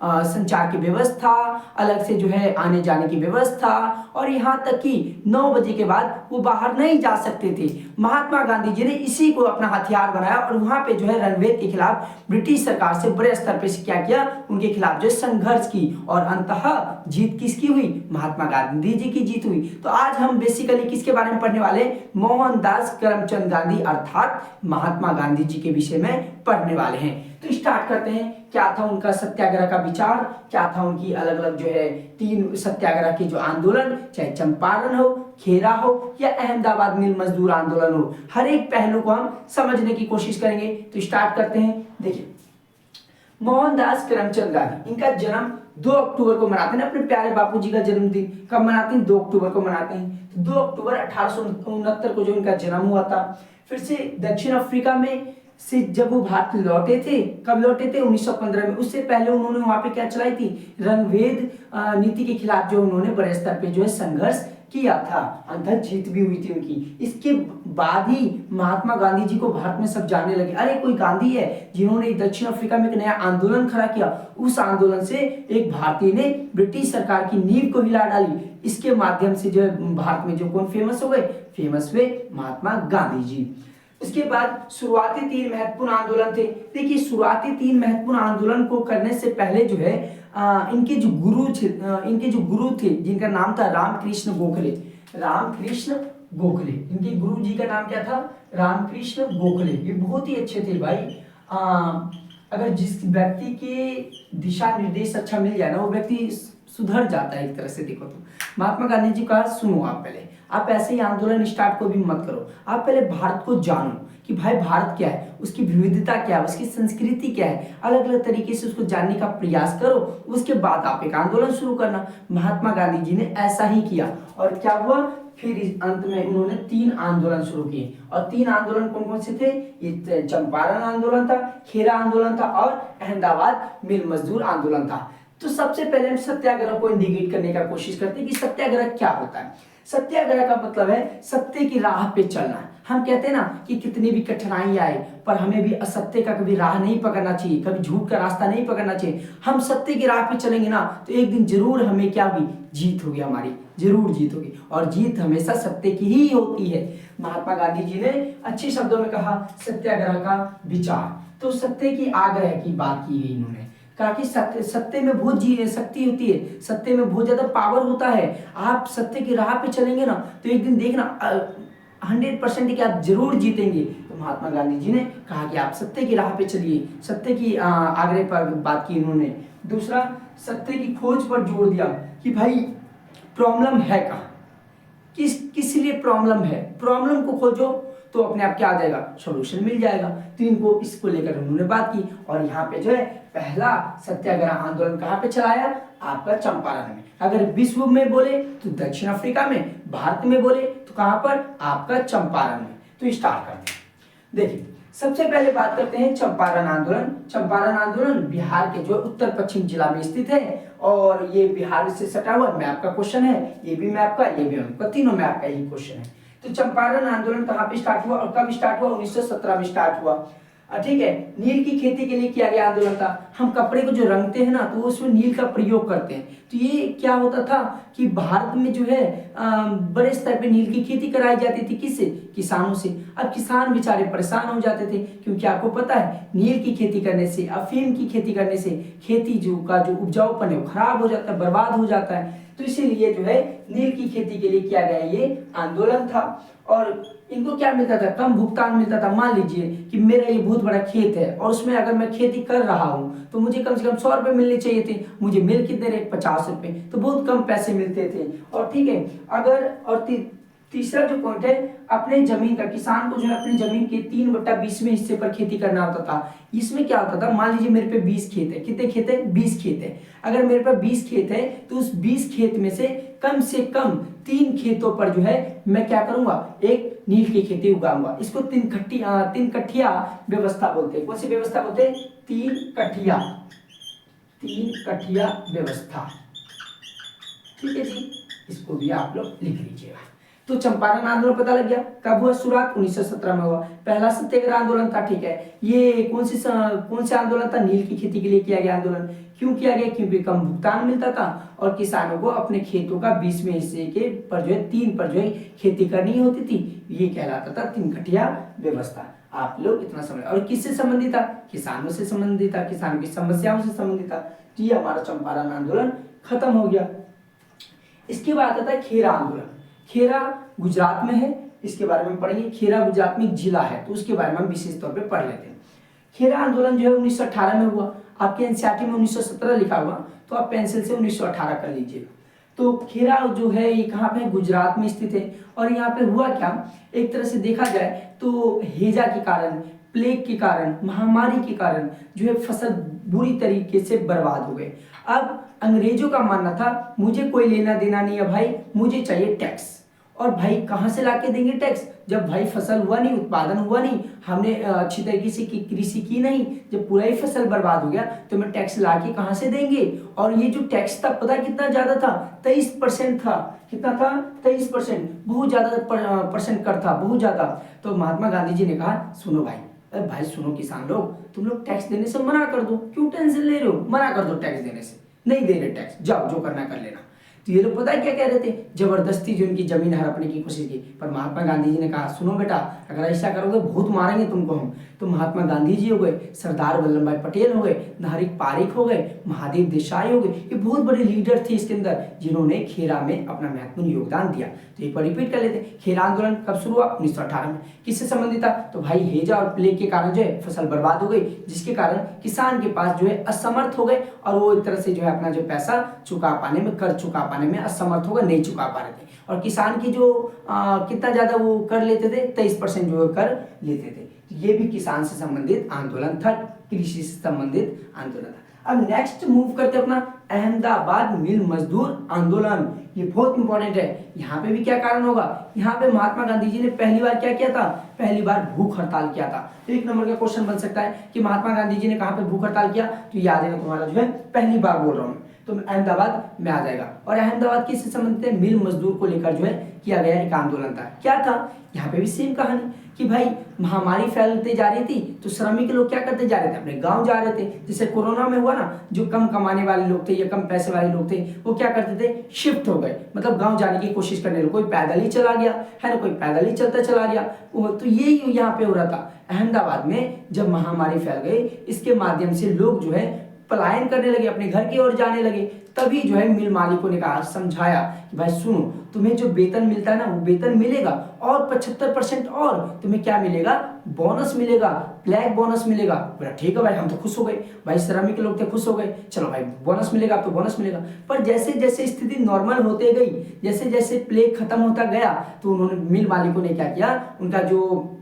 A: संचार की व्यवस्था, अलग से जो है आने जाने की व्यवस्था, और यहाँ तक कि 9 बजे के बाद वो बाहर नहीं जा सकते थे। महात्मा गांधी जी ने इसी को अपना हथियार बनाया और वहां पे जो है रंगभेद के खिलाफ ब्रिटिश सरकार से बड़े स्तर पे क्या किया? उनके खिलाफ जो संघर्ष की, और अंततः जीत किसकी हुई? महात्मा गांधी जी की जीत हुई। तो आज हम बेसिकली किसके बारे में पढ़ने वाले? मोहनदास करमचंद गांधी अर्थात महात्मा गांधी जी के विषय में पढ़ने वाले हैं। तो स्टार्ट करते हैं। क्या था उनका सत्याग्रह का विचार, क्या था उनकी अलग अलग जो है 3 सत्याग्रह के जो आंदोलन, चाहे चंपारण हो, खेरा हो या अहमदाबाद मिल मजदूर आंदोलन हो, हर एक पहलू को हम समझने की कोशिश करेंगे। तो स्टार्ट करते हैं। देखिए, मोहनदास करमचंद गांधी, इनका जन्म 2 अक्टूबर को मनाते हैं। अपने प्यारे बापू जी का जन्मदिन कब मनाते हैं? 2 अक्टूबर को मनाते हैं। तो 2 अक्टूबर 1869 को जो इनका जन्म हुआ था। फिर से दक्षिण अफ्रीका में से जब वो भारत लौटे थे, कब लौटे थे? 1915 में। उससे पहले उन्होंने वहां पे क्या चलाई थी? रंगभेद नीति के खिलाफ जो उन्होंने बड़े स्तर पे जो है संघर्ष किया था। अंततः जीत भी हुई थी उनकी। इसके बाद ही महात्मा गांधी जी को भारत में सब जानने लगे। अरे कोई गांधी है जिन्होंने दक्षिण अफ्रीका में एक नया आंदोलन खड़ा किया। उस आंदोलन से एक भारतीय ने ब्रिटिश सरकार की नींव को हिला डाली। इसके माध्यम से जो है भारत में जो कौन फेमस हो गए? फेमस हुए महात्मा गांधी जी। उसके बाद शुरुआती 3 महत्वपूर्ण आंदोलन थे। देखिए, शुरुआती 3 महत्वपूर्ण आंदोलन को करने से पहले जो है इनके जो गुरु थे जिनका नाम था रामकृष्ण गोखले। रामकृष्ण गोखले, इनके गुरु जी का नाम क्या था? रामकृष्ण गोखले। ये बहुत ही अच्छे थे भाई। अगर जिस व्यक्ति के दिशा निर्देश अच्छा मिल जाए ना, वो व्यक्ति सुधर जाता है एक तरह से। देखो, तो महात्मा गांधी जी का सुनो आप पहले, आप ऐसे ही आंदोलन स्टार्ट को भी मत करो। आप पहले भारत को जानो कि भाई भारत क्या है, उसकी विविधता क्या है, उसकी संस्कृति क्या है, अलग अलग तरीके से उसको जानने का प्रयास करो। उसके बाद आप एक आंदोलन शुरू करना। महात्मा गांधी जी ने ऐसा ही किया। और क्या हुआ? फिर इस अंत में उन्होंने 3 आंदोलन शुरू किए। और 3 आंदोलन कौन कौन से थे? ये चंपारण आंदोलन था, खेरा आंदोलन था और अहमदाबाद मिल मजदूर आंदोलन था। तो सबसे पहले हम सत्याग्रह को इंडिकेट करने का कोशिश करते हैं कि सत्याग्रह क्या होता है। सत्याग्रह का मतलब है सत्य की राह पे चलना। हम कहते हैं ना कि कितनी भी कठिनाई आए पर हमें भी असत्य का कभी राह नहीं पकड़ना चाहिए, कभी झूठ का रास्ता नहीं पकड़ना चाहिए। हम सत्य की राह पे चलेंगे ना, तो एक दिन जरूर हमें क्या होगी? जीत होगी, हमारी जरूर जीत होगी। और जीत हमेशा सत्य की ही होती है। महात्मा गांधी जी ने अच्छे शब्दों में कहा सत्याग्रह का विचार। तो सत्य की आग्रह की बात की है इन्होंने, कहा कि सत्य में बहुत शक्ति होती है, सत्य में बहुत ज्यादा पावर होता है। आप सत्य की राह पे चलेंगे ना, तो एक दिन देखना 100% कि आप जरूर जीतेंगे। तो महात्मा गांधी जी ने कहा कि आप सत्य की राह पे चलिए, सत्य की आग्रह पर बात की इन्होंने। दूसरा, सत्य की खोज पर जोर दिया कि भाई प्रॉब्लम है कहाँ, किस लिए प्रॉब्लम है, प्रॉब्लम को खोजो तो अपने आप क्या आ जाएगा? सॉल्यूशन मिल जाएगा। तो इनको इसको लेकर उन्होंने बात की। और यहाँ पे जो है पहला सत्याग्रह आंदोलन कहाँ पे चलाया? आपका चंपारण में। अगर विश्व में बोले तो दक्षिण अफ्रीका में, भारत में बोले तो कहाँ पर? आपका चंपारण में। तो स्टार्ट करते हैं। देखिए, सबसे पहले बात करते हैं चंपारण आंदोलन। चंपारण आंदोलन बिहार के जो उत्तर पश्चिम जिला में स्थित है और ये बिहार से सटा हुआ मैप का क्वेश्चन है। ये भी मैप का, ये भी मैप का, तीनों मैप का ही क्वेश्चन है। तो चंपारण आंदोलन कहाँ पे स्टार्ट हुआ और कब स्टार्ट हुआ? 1917 में स्टार्ट हुआ। ठीक है। नील की खेती के लिए किया गया आंदोलन था। हम कपड़े को जो रंगते हैं ना, तो उसमें नील का प्रयोग करते हैं। तो ये क्या होता था कि भारत में जो है बड़े स्तर पे नील की खेती कराई जाती थी। किससे? किसानों से। अब किसान बेचारे परेशान हो जाते थे, क्योंकि आपको पता है नील की खेती करने से, अफीम की खेती करने से खेती जो उपजाऊपन है वो खराब हो जाता है, बर्बाद हो जाता है। तो इसीलिए जो है नील की खेती के लिए किया गया ये आंदोलन था। और इनको क्या मिलता था, कम भुगतान मिलता था। मान लीजिए कि मेरा ये बहुत बड़ा खेत है और उसमें अगर मैं खेती कर रहा हूँ तो मुझे कम से कम 100 रुपये मिलने चाहिए थे, मुझे मिल कितने रहे, 50 रुपये, तो बहुत कम पैसे मिलते थे। और ठीक है, अगर और तीसरा जो पॉइंट है, अपने जमीन का, किसान को जो है अपनी जमीन के 3/20वें हिस्से पर खेती करना होता था। इसमें क्या होता था, मान लीजिए मेरे पे 20 खेत है, कितने खेत है, 20 खेत है। अगर मेरे पास 20 खेत है तो उस 20 खेत में से कम 3 खेतों पर जो है मैं क्या करूंगा, एक नील की खेती उगाऊंगा। इसको तीन कट्ठिया व्यवस्था बोलते हैं। कौन सी व्यवस्था बोलते हैं, 3 कट्ठिया व्यवस्था। ठीक है जी, इसको भी आप लोग लिख लीजिएगा। तो चंपारण आंदोलन पता लग गया, कब हुआ, शुरुआत 1917 में हुआ। पहला सत्याग्रह आंदोलन था, ठीक है। ये कौन से आंदोलन था, नील की खेती के लिए किया गया आंदोलन। क्यों किया गया, क्योंकि कम भुगतान मिलता था और किसानों को अपने खेतों का 20वें हिस्से के पर जो है 3 पर जो है खेती करनी होती थी। ये कहलाता था 3 कट्ठिया व्यवस्था। आप लोग इतना समझ। और किससे संबंधित था, किसानों से संबंधित था, किसानों की समस्याओं से संबंधित था। तो ये हमारा चंपारण आंदोलन खत्म हो गया। इसके बाद आता है खेरा आंदोलन। खेरा गुजरात में है, इसके बारे में पढ़ेंगे। खेरा गुजरात में एक जिला है, तो उसके बारे में हम विशेष तौर पे पढ़ लेते हैं। खेरा आंदोलन जो है 1918 में हुआ। आपके एनसीईआरटी में 1917 लिखा हुआ, तो आप पेंसिल से 1918 कर लीजिएगा। तो खेरा जो है ये कहाँ पे, गुजरात में स्थित है। और यहाँ पे हुआ क्या, एक तरह से देखा जाए तो हैजा के कारण, प्लेग के कारण, महामारी के कारण जो है फसल बुरी तरीके से बर्बाद हो गए। अब अंग्रेजों का मानना था मुझे कोई लेना देना नहीं है भाई, मुझे चाहिए टैक्स। और भाई कहाँ से लाके देंगे टैक्स, जब भाई फसल हुआ नहीं, उत्पादन हुआ नहीं, हमने अच्छी तरीके से कृषि की नहीं, जब पूरा ही फसल बर्बाद हो गया तो मैं टैक्स लाके कहाँ से देंगे। और ये जो टैक्स था पता कितना ज्यादा था, 23% था। कितना था, 23%, बहुत ज्यादा परसेंट कर था, बहुत ज्यादा। तो महात्मा गांधी जी ने कहा सुनो भाई, अरे भाई सुनो किसान लोग, तुम लोग टैक्स देने से मना कर दो, क्यों टेंशन ले रहे हो, मना कर दो टैक्स देने से, नहीं दे रहे टैक्स, जाओ जो करना कर लेना। तो ये लोग पता है क्या कह रहे थे, जबरदस्ती जो उनकी जमीन हड़पने की कोशिश की। पर महात्मा गांधी जी ने कहा सुनो बेटा, अगर ऐसा करोगे बहुत मारेंगे तुमको हम। तो महात्मा गांधी जी हो गए, सरदार वल्लभ भाई पटेल हो गए, नाहरिक पारिक हो गए, महादेव देसाई हो गए, ये बहुत बड़े लीडर थे इसके अंदर, जिन्होंने खेरा में अपना महत्वपूर्ण योगदान दिया। तो एक बार रिपीट कर लेते। खेरा आंदोलन कब शुरू हुआ, 1918 में। किससे संबंधित था, तो भाई हैजा और प्लेग के कारण जो है फसल बर्बाद हो गई, जिसके कारण किसान के पास जो है असमर्थ हो गए और वो एक तरह से जो है अपना जो पैसा चुका पाने में, कर्ज चुका पाने में असमर्थ हो गए, नहीं चुका पा रहे थे। और किसान की जो कितना ज्यादा वो कर लेते थे, 23% जो कर लेते थे। ये भी किसान से संबंधित आंदोलन था, कृषि से संबंधित आंदोलन था। अब नेक्स्ट मूव करते अपना अहमदाबाद मिल मजदूर आंदोलन। ये बहुत इंपॉर्टेंट है। यहाँ पे भी क्या कारण होगा, यहाँ पे महात्मा गांधी जी ने पहली बार क्या किया था, पहली बार भूख हड़ताल किया था। तो 1 नंबर का क्वेश्चन बन सकता है कि महात्मा गांधी जी ने कहाँ पे भूख हड़ताल किया, तो याद है तुम्हारा जो है पहली बार बोल रहा हूँ, तो अहमदाबाद में आ जाएगा। और अहमदाबाद किससे संबंधित है, मिल मजदूर को लेकर जो है किया गया एक आंदोलन था। क्या था, यहाँ पे भी सेम कहानी कि भाई महामारी फैलते जा रही थी, तो श्रमिक लोग क्या करते जा रहे थे, अपने गांव जा रहे थे। जैसे कोरोना में हुआ ना, जो कम कमाने वाले लोग थे या कम पैसे वाले लोग थे, वो क्या करते थे, शिफ्ट हो गए, मतलब गांव जाने की कोशिश करने लगे। कोई पैदल ही चला गया है ना, कोई पैदल ही चलता चला गया। तो यही यहाँ पे हो रहा था। अहमदाबाद में जब महामारी फैल गई, इसके माध्यम से लोग जो है पलायन करने लगे, अपने घर की ओर जाने लगे। तभी जो है मिल मालिकों ने कहा, समझाया कि भाई सुनो, तुम्हें जो वेतन मिलता है ना, वो वेतन मिलेगा और 75% और तुम्हें क्या मिलेगा, बोनस मिलेगा, ब्लैक बोनस मिलेगा। बोला ठीक है भाई, हम तो खुश हो गए, भाई श्रमिक लोग थे, खुश हो गए, चलो भाई बोनस मिलेगा तो बोनस मिलेगा। पर जैसे जैसे स्थिति नॉर्मल होते गई, जैसे जैसे प्लेग खत्म होता गया, तो उन्होंने मिल मालिकों ने क्या किया, उनका जो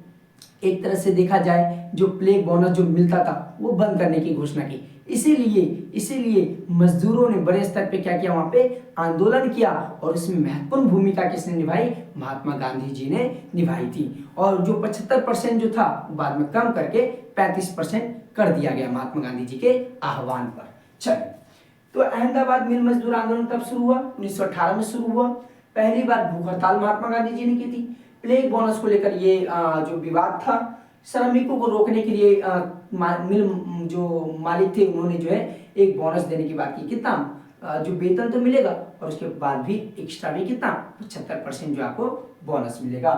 A: एक तरह से देखा जाए जो प्लेग बोनस जो मिलता था वो बंद करने की घोषणा की। इसीलिए मजदूरों ने बड़े स्तर पे क्या किया, वहां पे आंदोलन किया। और इसमें महत्वपूर्ण भूमिका किसने निभाई, महात्मा गांधी जी ने निभाई थी। और जो 75% जो था बाद में कम करके 35% कर दिया गया महात्मा गांधी जी के आह्वान पर। चलिए, तो अहमदाबाद मिल मजदूर आंदोलन कब शुरू हुआ, 1918 में शुरू हुआ। पहली बार भूख हड़ताल महात्मा गांधी जी ने की थी। प्लेग बोनस को लेकर ये जो विवाद था, श्रमिकों को रोकने के लिए मिल जो मालिक थे उन्होंने जो है एक बोनस देने की बात की। कितना, जो वेतन तो मिलेगा और उसके बाद भी एक्स्ट्रा भी कितना, 75% जो आपको बोनस मिलेगा।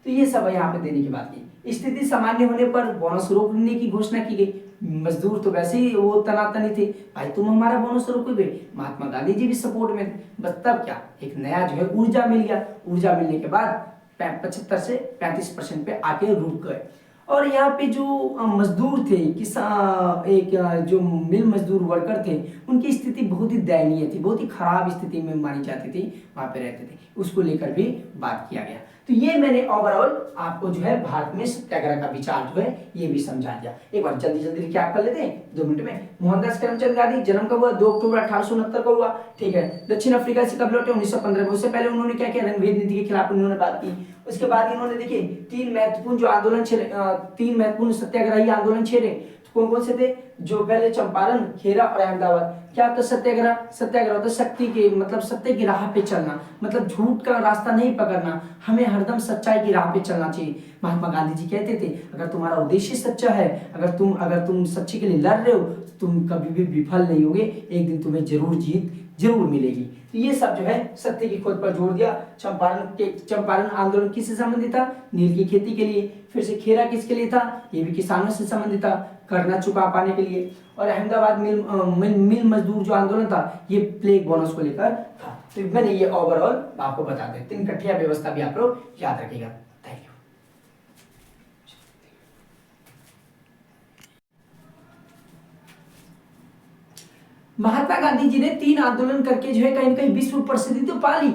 A: तो ये सब यहाँ पे देने की बात की। स्थिति सामान्य होने पर बोनस रोकने की घोषणा की गई। मजदूर तो वैसे ही वो तनातनी थे, भाई तुम हमारा बोनस रोकोगे। महात्मा गांधी जी भी सपोर्ट में थे। बस तब क्या, एक नया जो है ऊर्जा मिल गया। ऊर्जा मिलने के बाद 75 से 35% पे आके रुक गए। और यहाँ पे जो मजदूर थे, किसान, एक जो मिल मजदूर वर्कर थे, उनकी स्थिति बहुत ही दयनीय थी, बहुत ही खराब स्थिति में मानी जाती थी, वहां पे रहते थे। उसको लेकर भी बात किया गया। तो ये मैंने ओवरऑल आपको जो है भारत में सत्याग्रह का विचार जो है ये भी समझा दिया। एक बार जल्दी जल्दी रिकैप कर लेते हैं 2 मिनट में। मोहनदास करमचंद गांधी जन्म कब हुआ? 2 अक्टूबर 1869 को हुआ। ठीक है। दक्षिण अफ्रीका से कब लौटे? 1915 में। उससे पहले उन्होंने क्या किया? रंगभेद नीति के खिलाफ उन्होंने बात की। उसके बाद इन्होंने देखिए 3 महत्वपूर्ण जो आंदोलन छेड़े, 3 महत्वपूर्ण सत्याग्रही आंदोलन छेड़े। कौन कौन से थे? जो पहले चंपारण, खेरा और अहमदाबाद। क्या होता सत्याग्रह? सत्याग्रह होता शक्ति के, मतलब सत्य की राह पे चलना, मतलब झूठ का रास्ता नहीं पकड़ना, हमें हरदम सच्चाई की राह पे चलना चाहिए। महात्मा गांधी जी कहते थे अगर तुम्हारा उद्देश्य सच्चा है, अगर तुम सच्चे के लिए लड़ रहे हो, तो तुम कभी भी विफल नहीं होगे, एक दिन तुम्हें जरूर जीत जरूर मिलेगी। तो ये सब जो है सत्य की खोज पर जोर दिया। चंपारण आंदोलन किससे संबंधित था? नील की खेती के लिए। फिर से खेरा किसके लिए था? ये भी किसानों से संबंधित था, करना चुका पाने के लिए। और अहमदाबाद मिल मजदूर जो आंदोलन था, ये प्लेग बोनस को लेकर था। तो मैंने ये ओवरऑल आपको बता दें। 3 कठिया व्यवस्था भी आप लोग याद रखिएगा। Thank you. महात्मा गांधी जी ने 3 आंदोलन करके जो है कहीं ना कहीं विश्व प्रसिद्धि तो पा ली,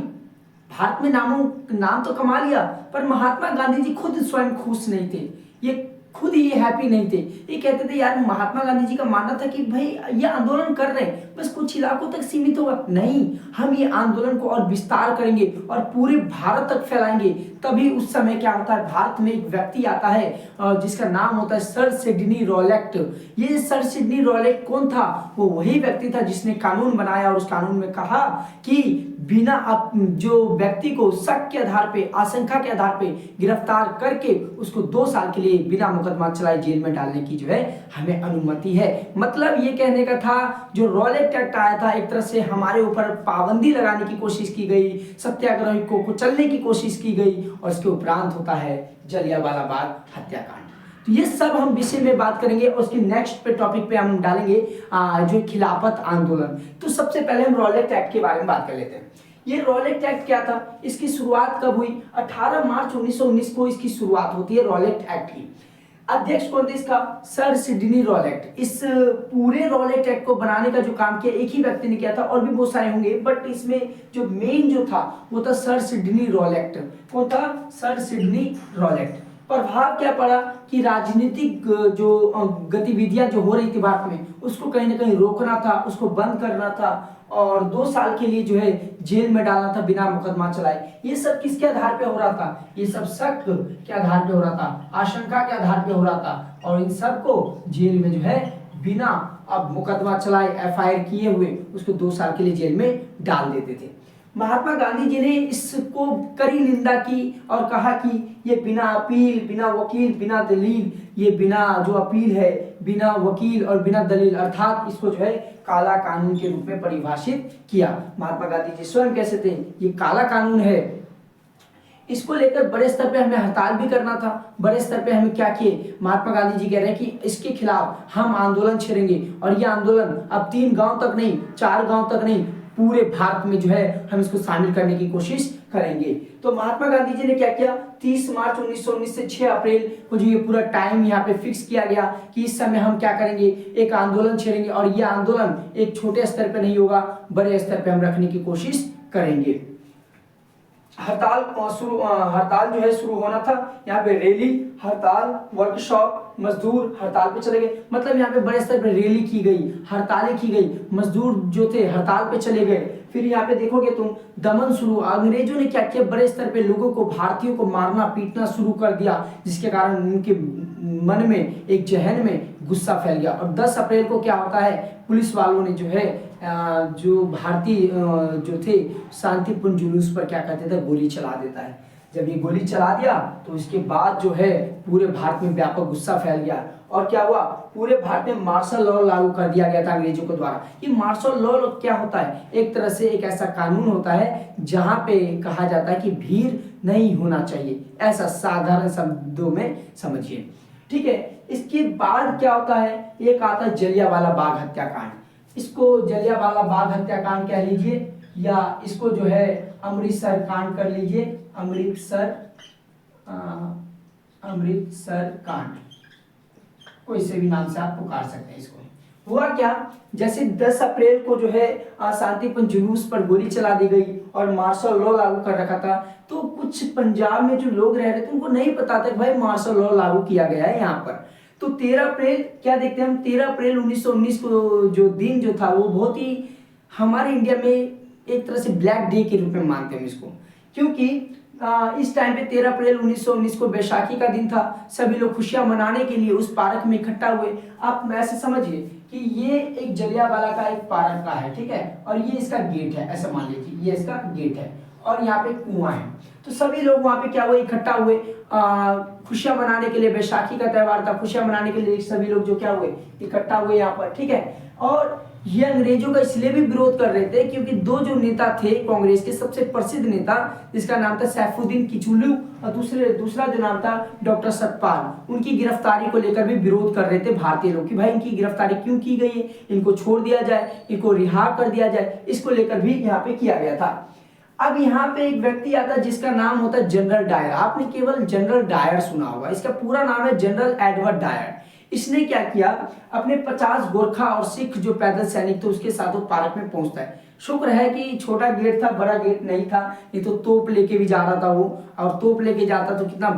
A: भारत में नाम तो कमा लिया, पर महात्मा गांधी जी खुद स्वयं खुश नहीं थे। ये खुद ही हैप्पी नहीं थे। ये कहते थे यार, महात्मा गांधी जी का मानना था कि भाई ये आंदोलन कर रहे हैं, बस कुछ इलाकों तक सीमित होगा नहीं, हम ये आंदोलन को और विस्तार करेंगे और पूरे भारत तक फैलाएंगे। तभी उस समय क्या होता है, भारत में एक व्यक्ति आता है जिसका नाम होता है सर सिडनी रॉलेट। ये सर सिडनी रॉलेट कौन था? वो वही व्यक्ति था जिसने कानून बनाया और उस कानून में कहा कि बिना जो व्यक्ति को शक के आधार पे, आशंका के आधार पे गिरफ्तार करके उसको 2 साल के लिए बिना मुकदमा चलाए जेल में डालने की जो है हमें अनुमति है। मतलब ये कहने का था, जो रॉलेट एक्ट आया था, एक तरह से हमारे ऊपर पाबंदी लगाने की कोशिश की गई, सत्याग्रह को कुचलने की कोशिश की गई। और इसके उपरांत होता है जलियांवाला बाग हत्याकांड। तो ये सब हम विषय में बात करेंगे और उसके नेक्स्ट पे टॉपिक पे हम डालेंगे जो खिलाफत आंदोलन। तो सबसे पहले हम रॉलेट एक्ट के बारे में बात कर लेते हैं। ये रॉलेट एक्ट क्या था? इसकी शुरुआत कब हुई? 18 मार्च 1919 को इसकी शुरुआत होती है रॉलेट एक्ट की। अध्यक्ष कौन थे इसका? Sir Sydney Rowlatt. इस पूरे रॉलेट एक्ट को बनाने का जो काम किया एक ही व्यक्ति ने किया था, और भी बहुत सारे होंगे, बट इसमें जो मेन जो था वो था सर सिडनी रॉलेट। कौन था? Sir Sydney Rowlatt. प्रभाव क्या पड़ा कि राजनीतिक जो गतिविधियां जो हो रही थी भारत में, उसको कहीं ना कहीं रोकना था, उसको बंद करना था, और 2 साल के लिए जो है जेल में डालना था बिना मुकदमा चलाए। ये सब किसके आधार पे हो रहा था? ये सब शक के आधार पे हो रहा था, आशंका के आधार पे हो रहा था, और इन सबको जेल में जो है बिना अब मुकदमा चलाए, FIR किए हुए उसको 2 साल के लिए जेल में डाल देते थे। महात्मा गांधी जी ने इसको कड़ी निंदा की और कहा कि ये बिना अपील, बिना वकील, बिना दलील, ये बिना जो अपील है, बिना वकील और बिना दलील, अर्थात इसको जो है काला कानून के रूप में परिभाषित किया। महात्मा गांधी जी स्वयं कैसे थे? ये काला कानून है। इसको लेकर बड़े स्तर पे हमें हड़ताल भी करना था। बड़े स्तर पे हमें क्या किए? महात्मा गांधी जी कह रहे हैं कि इसके खिलाफ हम आंदोलन छेड़ेंगे, और ये आंदोलन अब 3 गांव तक नहीं, 4 गांव तक नहीं, पूरे भारत में जो है हम इसको शामिल करने की कोशिश करेंगे। तो महात्मा गांधी जी ने क्या किया? 30 मार्च 1919 से 6 अप्रैल को जो ये पूरा टाइम यहाँ पे फिक्स किया गया कि इस समय हम क्या करेंगे, एक आंदोलन छेड़ेंगे, और ये आंदोलन एक छोटे स्तर पे नहीं होगा, बड़े स्तर पे हम रखने की कोशिश करेंगे। हड़ताल जो है शुरू होना था। यहाँ पे रैली, हड़ताल, वर्कशॉप, मजदूर हड़ताल पे चले गए। मतलब यहाँ पे बड़े स्तर पे रैली की गई, हड़तालें की गई, मजदूर जो थे हड़ताल पे चले गए। फिर यहाँ पे देखोगे तुम, दमन शुरू। अंग्रेजों ने क्या किया? बड़े स्तर पे लोगों को, भारतीयों को मारना पीटना शुरू कर दिया, जिसके कारण उनके मन में, एक जहन में गुस्सा फैल गया। और 10 अप्रैल को क्या होता है? पुलिस वालों ने जो है जो भारतीय जो थे शांतिपूर्ण जुलूस पर क्या कहते थे, गोली चला देता है। जब ये गोली चला दिया तो इसके बाद जो है पूरे भारत में व्यापक गुस्सा फैल गया। और क्या हुआ? पूरे भारत में मार्शल लॉ लागू कर दिया गया था अंग्रेजों के द्वारा। ये मार्शल लॉ क्या होता है? एक तरह से एक ऐसा कानून होता है जहां पे कहा जाता है कि भीड़ नहीं होना चाहिए, ऐसा साधारण शब्दों में समझिए। ठीक है। इसके बाद क्या होता है, एक आता है जलियांवाला बाग हत्याकांड। इसको जलियांवाला बाग हत्याकांड कह लीजिए, या इसको जो है अमृतसर कांड कर लीजिए, अमृतसर कांड, कोई से भी नाम से आप पुकार सकते हैं इसको। हुआ क्या, जैसे 10 अप्रैल को जो है शांतिपूर्ण जुलूस पर गोली चला दी गई और मार्शल लॉ लागू कर रखा था, तो कुछ पंजाब में जो लोग रह रहे थे उनको नहीं पता था कि भाई मार्शल लॉ लागू किया गया है यहाँ पर। तो 13 अप्रैल क्या देखते हैं हम, 13 अप्रैल 1919 को जो दिन जो था वो बहुत ही हमारे इंडिया में एक तरह से ब्लैक डे के रूप में मानते हैं इसको, क्योंकि इस टाइम पे 13 अप्रैल 1919 को बैसाखी का दिन था। सभी लोग खुशियां मनाने के लिए उस पार्क में इकट्ठा हुए। आप ऐसे समझिए कि ये एक जलियांवाला का एक पार्क का है, ठीक है, और ये इसका गेट है, ऐसा मान लीजिए ये इसका गेट है और यहाँ पे कुआं है। तो सभी लोग वहाँ पे क्या हुए, इकट्ठा हुए खुशियां मनाने के लिए। बैसाखी का त्यौहार था, खुशियां मनाने के लिए सभी लोग जो क्या हुए, इकट्ठा हुए यहाँ पर, ठीक है। और ये अंग्रेजों का इसलिए भी विरोध कर रहे थे क्योंकि दो जो नेता थे कांग्रेस के, सबसे प्रसिद्ध नेता जिसका नाम था सैफुद्दीन किचलू और दूसरा जो नाम था डॉक्टर सतपाल, उनकी गिरफ्तारी को लेकर भी विरोध कर रहे थे भारतीय लोग कि भाई इनकी गिरफ्तारी क्यों की गई है, इनको छोड़ दिया जाए, इनको रिहा कर दिया जाए। इसको लेकर भी यहाँ पे किया गया था। अब यहाँ पे एक व्यक्ति आता है जिसका नाम होता है जनरल डायर। आपने केवल जनरल डायर सुना होगा, इसका पूरा नाम है जनरल एडवर्ड डायर। इसने क्या किया, अपने 50 गोरखा और सिख जो पैदल सैनिक थे उसके साथ वो पार्क में पहुंचता है। शुक्र है कि छोटा गेट था, बड़ा गेट नहीं था, नहीं तो तोप लेके भी जा रहा था वो, और तोप लेके जाता तो कितना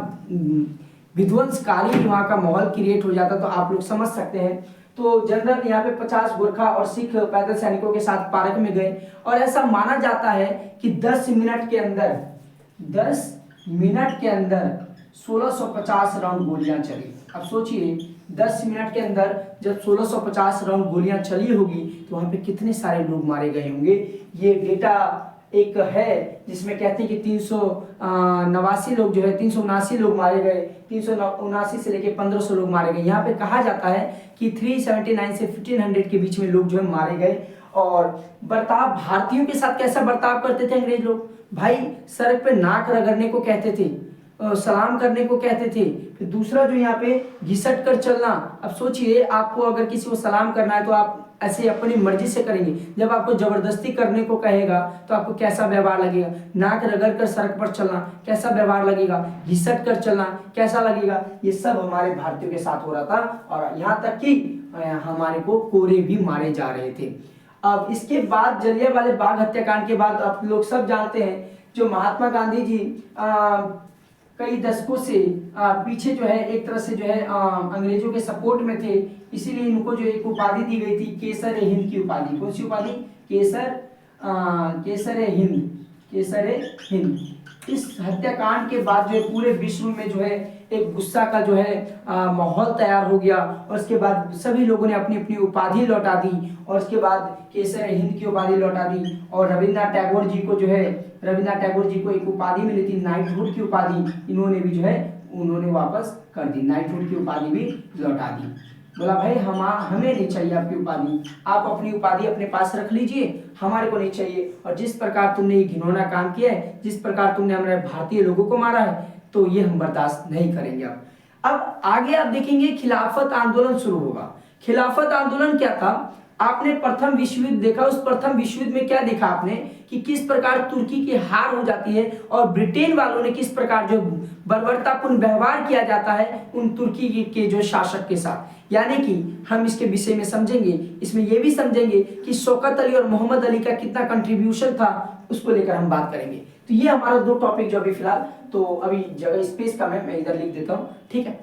A: विध्वंसकारी वहां का माहौल क्रिएट हो जाता, तो आप लोग समझ सकते हैं। तो जनरल यहाँ पे 50 गोरखा और सिख पैदल सैनिकों के साथ पार्क में गए और ऐसा माना जाता है कि 10 मिनट के अंदर 1650 राउंड गोलियां चली। अब सोचिए 10 मिनट के अंदर जब 1650 राउंड गोलियां चली होगी तो वहां पे कितने सारे लोग मारे गए होंगे। ये डेटा एक है जिसमें कहते हैं कि 389 लोग जो है 379 लोग मारे गए, 379 से लेके 1500 लोग मारे गए। यहाँ पे कहा जाता है कि 379 से 1500 के बीच में लोग जो है मारे गए। और बर्ताव भारतीयों के साथ कैसा बर्ताव करते थे अंग्रेज लोग, भाई सड़क पे नाक रगड़ने को कहते थे, सलाम करने को कहते थे। फिर दूसरा जो यहाँ पे घिसट कर चलना। अब सोचिए आपको अगर किसी को सलाम करना है तो आप ऐसे अपनी मर्जी से करेंगे, जब आपको जबरदस्ती करने को कहेगा तो आपको कैसा व्यवहार लगेगा। नाक रगड़ कर सड़क पर चलना कैसा व्यवहार लगेगा, घिसट कर चलना कैसा लगेगा। ये सब हमारे भारतीयों के साथ हो रहा था और यहाँ तक कि हमारे को कोरे भी मारे जा रहे थे। अब इसके बाद जलियांवाले बाग हत्याकांड के बाद आप लोग सब जानते हैं जो महात्मा गांधी जी कई दशकों से पीछे जो है एक तरह से जो है अंग्रेजों के सपोर्ट में थे, इसीलिए इनको जो एक उपाधि दी गई थी केसर ए हिंद की उपाधि। कौन सी उपाधि, केसर ए हिंद। इस हत्याकांड के बाद जो है पूरे विश्व में जो है एक गुस्सा का जो है माहौल तैयार हो गया और उसके बाद सभी लोगों ने अपनी अपनी उपाधि लौटा दी और उसके बाद केसर ए हिंद की उपाधि लौटा दी। और रविन्द्रनाथ टैगोर जी को एक उपाधि मिली थी नाइटहुड की उपाधि, इन्होंने भी जो है उन्होंने वापस कर दी, नाइटहुड की उपाधि भी लौटा दी। बोला भाई हमें नहीं चाहिए आपकी उपाधि, आप अपनी उपाधि अपने पास रख लीजिए, हमारे को नहीं चाहिए। और जिस प्रकार तुमने ये घिनौना काम किया है, जिस प्रकार तुमने हमारे भारतीय लोगों को मारा है, तो ये हम बर्दाश्त नहीं करेंगे। अब आगे आप देखेंगे खिलाफत आंदोलन शुरू होगा। खिलाफत आंदोलन क्या था, आपने प्रथम विश्व युद्ध देखा, उस प्रथम विश्व युद्ध में क्या देखा आपने कि किस प्रकार तुर्की की हार हो जाती है और ब्रिटेन वालों ने किस प्रकार जो बर्बरतापूर्ण व्यवहार किया जाता है उन तुर्की के जो शासक के साथ। यानी कि हम इसके विषय में समझेंगे, इसमें यह भी समझेंगे कि शौकत अली और मोहम्मद अली का कितना कंट्रीब्यूशन था, उसको लेकर हम बात करेंगे। तो ये हमारा दो टॉपिक जो अभी फिलहाल, तो अभी जगह स्पेस कम है, मैं इधर लिख देता हूँ, ठीक है।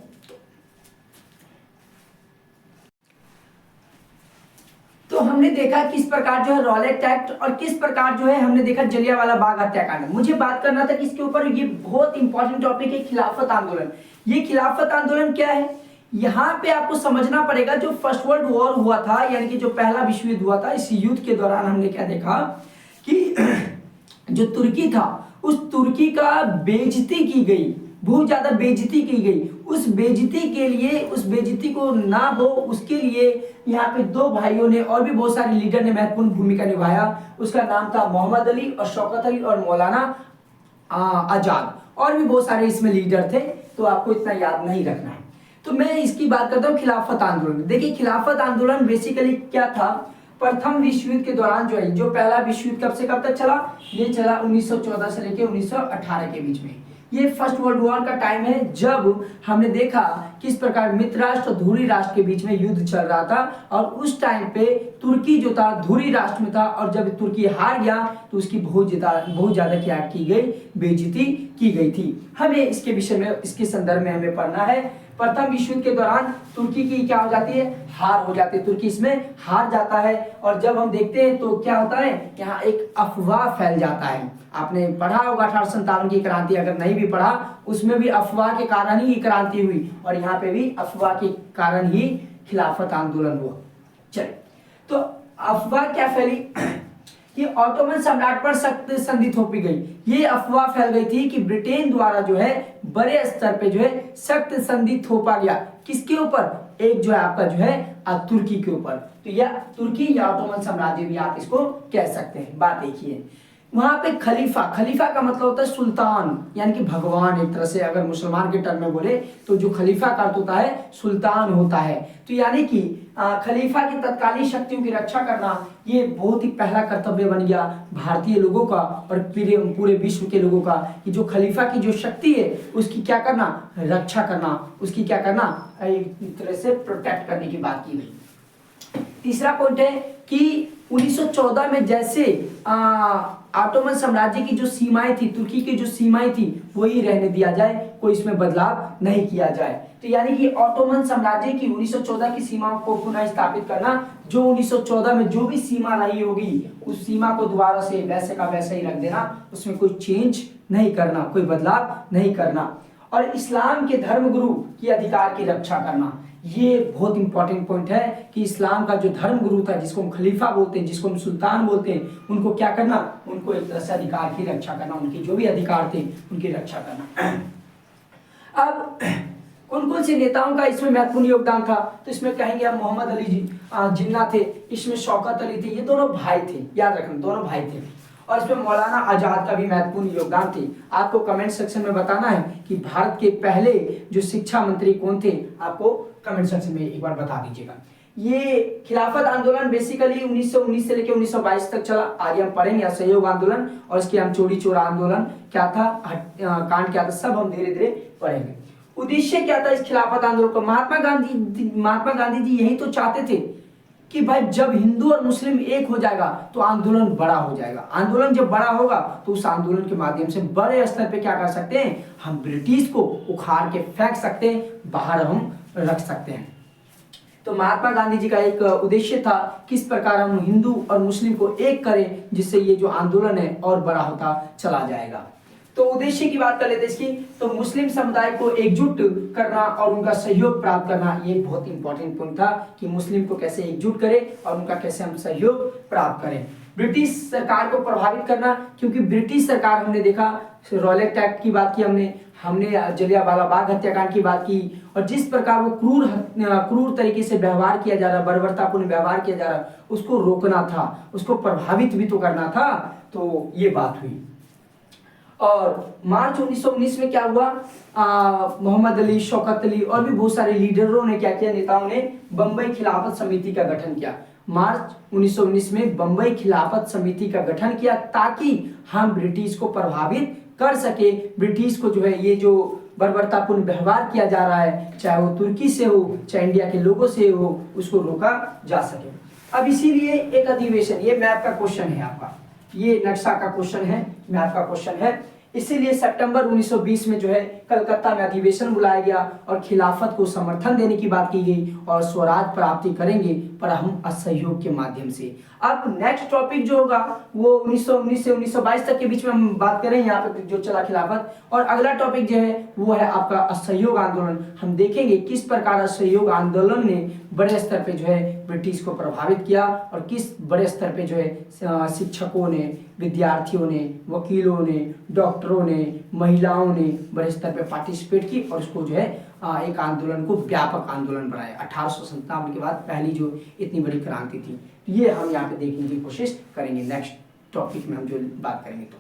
A: तो हमने देखा किस प्रकार जो है रॉलेट एक्ट और किस प्रकार जो है हमने देखा जलियांवाला बाग हत्याकांड। मुझे बात करना था कि इसके ऊपर, ये बहुत इंपॉर्टेंट टॉपिक है खिलाफत आंदोलन। ये खिलाफत आंदोलन क्या है, यहाँ पे आपको समझना पड़ेगा। जो फर्स्ट वर्ल्ड वॉर हुआ था, यानी कि जो पहला विश्व युद्ध हुआ था, इस युद्ध के दौरान हमने क्या देखा कि जो तुर्की था उस तुर्की का बेइज्जती की गई, बहुत ज्यादा बेइज्जती की गई। उस बेइज्जती के लिए, उस बेइज्जती को ना हो उसके लिए यहाँ पे दो भाइयों ने और भी बहुत सारे लीडर ने महत्वपूर्ण भूमिका निभाया। उसका नाम था मोहम्मद अली और शौकत अली और मौलाना आजाद, और भी बहुत सारे इसमें लीडर थे, तो आपको इतना याद नहीं रखना है। तो मैं इसकी बात करता हूँ खिलाफत आंदोलन। देखिए खिलाफत आंदोलन बेसिकली क्या था, प्रथम विश्व युद्ध के दौरान जो है, जो पहला विश्व युद्ध कब से कब तक चला, ये चला 1914 से लेकर 1918 के बीच में। ये फर्स्ट वर्ल्ड वॉर का टाइम है, जब हमने देखा किस प्रकार मित्र राष्ट्र और धुरी राष्ट्र के बीच में युद्ध चल रहा था, और उस टाइम पे तुर्की जो था धुरी राष्ट्र में था, और जब तुर्की हार गया तो उसकी बहुत ज्यादा क्या की गई, बेइज्जती की गई थी। हमें इसके विषय में, इसके संदर्भ में हमें पढ़ना है। प्रथम विश्व युद्ध के दौरान तुर्की की क्या हो जाती है, हार हो जाती है, तुर्की इसमें हार जाता है। और जब हम देखते हैं तो क्या होता है, यहाँ एक अफवाह फैल जाता है। आपने पढ़ा होगा 1857 की क्रांति, अगर नहीं भी पढ़ा उसमें भी अफवाह के कारण ही क्रांति हुई, और यहाँ पे भी अफवाह के कारण ही खिलाफत आंदोलन हुआ। चलिए, तो अफवाह क्या फैली कि ऑटोमन सम्राट पर सख्त संधि थोपी गई। ये अफवाह फैल गई थी कि ब्रिटेन द्वारा जो है बड़े स्तर पे जो है सख्त संधि थोपा गया। किसके ऊपर, एक जो है आपका जो है तुर्की के ऊपर। तो यह तुर्की या ऑटोमन साम्राज्य भी आप इसको कह सकते हैं। बात देखिए, वहां पे खलीफा, खलीफा का मतलब होता है सुल्तान, यानी कि भगवान। एक तरह से अगर मुसलमान के टर्म में बोले तो जो खलीफा का अर्थ होता है सुल्तान होता है। तो यानी कि खलीफा की तत्कालीन शक्तियों की रक्षा करना ये बहुत ही पहला कर्तव्य बन गया भारतीय लोगों का और पूरे विश्व के लोगों का, कि जो खलीफा की जो शक्ति है उसकी क्या करना, रक्षा करना, उसकी क्या करना, एक तरह से प्रोटेक्ट करने की बात की गई। तीसरा पॉइंट है कि 1914 में जैसे ऑटोमन साम्राज्य की जो सीमाएं थी, तुर्की की जो सीमाएं थी वही रहने दिया जाए, कोई इसमें बदलाव नहीं किया जाए। तो यानी कि ऑटोमन साम्राज्य की 1914 की सीमाओं को पुनः स्थापित करना, जो 1914 में जो भी सीमा रही होगी उस सीमा को दोबारा से वैसे का वैसे ही रख देना, उसमें कोई चेंज नहीं करना, कोई बदलाव नहीं करना। और इस्लाम के धर्मगुरु की अधिकार की रक्षा करना, ये बहुत इंपॉर्टेंट पॉइंट है कि इस्लाम का जो धर्म गुरु था, जिसको हम खलीफा बोलते हैं, जिसको हम सुल्तान बोलते हैं, उनको क्या करना, उनको एक तरह से अधिकार की रक्षा करना, उनके जो भी अधिकार थे उनकी रक्षा करना। अब कौन कौन से नेताओं का इसमें महत्वपूर्ण योगदान था, तो इसमें कहेंगे हम मोहम्मद अली जिन्ना थे, इसमें शौकत अली थे, ये दोनों भाई थे, याद रखना दोनों भाई थे। और इसमें मौलाना आजाद का भी महत्वपूर्ण योगदान थे। आपको कमेंट सेक्शन में बताना है कि भारत के पहले जो शिक्षा मंत्री कौन थे, आपको कमेंट सेक्शन में एक बार बता दीजिएगा। ये खिलाफत आंदोलन बेसिकली 1919 से लेकर 1922 तक चला। आगे हम पढ़ेंगे असहयोग आंदोलन और इसके हम चोरी चोरा आंदोलन क्या था, कांड क्या था, सब हम धीरे धीरे पढ़ेंगे। उद्देश्य क्या था इस खिलाफत आंदोलन का, महात्मा गांधी जी यही तो चाहते थे कि भाई जब हिंदू और मुस्लिम एक हो जाएगा तो आंदोलन बड़ा हो जाएगा। आंदोलन जब बड़ा होगा तो उस आंदोलन के माध्यम से बड़े स्तर पे क्या कर सकते हैं, हम ब्रिटिश को उखाड़ के फेंक सकते हैं, बाहर हम रख सकते हैं। तो महात्मा गांधी जी का एक उद्देश्य था किस प्रकार हम हिंदू और मुस्लिम को एक करें, जिससे ये जो आंदोलन है और बड़ा होता चला जाएगा। तो उद्देश्य की बात कर लेते हैं इसकी, तो मुस्लिम समुदाय को एकजुट करना और उनका सहयोग प्राप्त करना, ये बहुत इंपॉर्टेंट पॉइंट था कि मुस्लिम को कैसे एकजुट करें और उनका कैसे हम सहयोग प्राप्त करें। ब्रिटिश सरकार को प्रभावित करना, क्योंकि ब्रिटिश सरकार, हमने देखा रॉलेट एक्ट की बात की, हमने जलियांवाला बाग हत्याकांड की बात की, और जिस प्रकार वो क्रूर तरीके से व्यवहार किया जा रहा, बर्बरतापूर्ण व्यवहार किया जा रहा, उसको रोकना था, उसको प्रभावित भी तो करना था। तो ये बात हुई। और मार्च 1919 में क्या हुआ, मोहम्मद अली, शौकत अली और भी बहुत सारे लीडरों ने क्या किया, नेताओं ने बंबई खिलाफत समिति का गठन किया। मार्च 1919 में बंबई खिलाफत समिति का गठन किया ताकि हम ब्रिटिश को प्रभावित कर सके, ब्रिटिश को जो है ये जो बर्बरतापूर्ण व्यवहार किया जा रहा है, चाहे वो तुर्की से हो चाहे इंडिया के लोगों से हो, उसको रोका जा सके। अब इसीलिए एक अधिवेशन, ये मैप का क्वेश्चन है आपका, ये नक्शा का क्वेश्चन है, मैप का क्वेश्चन है। इसीलिए सितंबर 1920 में जो है कलकत्ता में अधिवेशन बुलाया गया और खिलाफत को समर्थन देने की बात की गई और स्वराज प्राप्ति करेंगे पर हम असहयोग के माध्यम से। अब नेक्स्ट टॉपिक जो होगा वो 1919 से 1922 तक के बीच में हम बात करें, यहाँ पे जो चला खिलाफत, और अगला टॉपिक जो है वो है आपका असहयोग आंदोलन। हम देखेंगे किस प्रकार असहयोग आंदोलन ने बड़े स्तर पे जो है ब्रिटिश को प्रभावित किया और किस बड़े स्तर पे जो है शिक्षकों ने, विद्यार्थियों ने, वकीलों ने, डॉक्टरों ने, महिलाओं ने बड़े स्तर पे पार्टिसिपेट की और उसको जो है एक आंदोलन को व्यापक आंदोलन बनाया। 1857 के बाद पहली जो इतनी बड़ी क्रांति थी, ये हम यहाँ पे देखने की कोशिश करेंगे नेक्स्ट टॉपिक में हम जो बात करेंगे। तो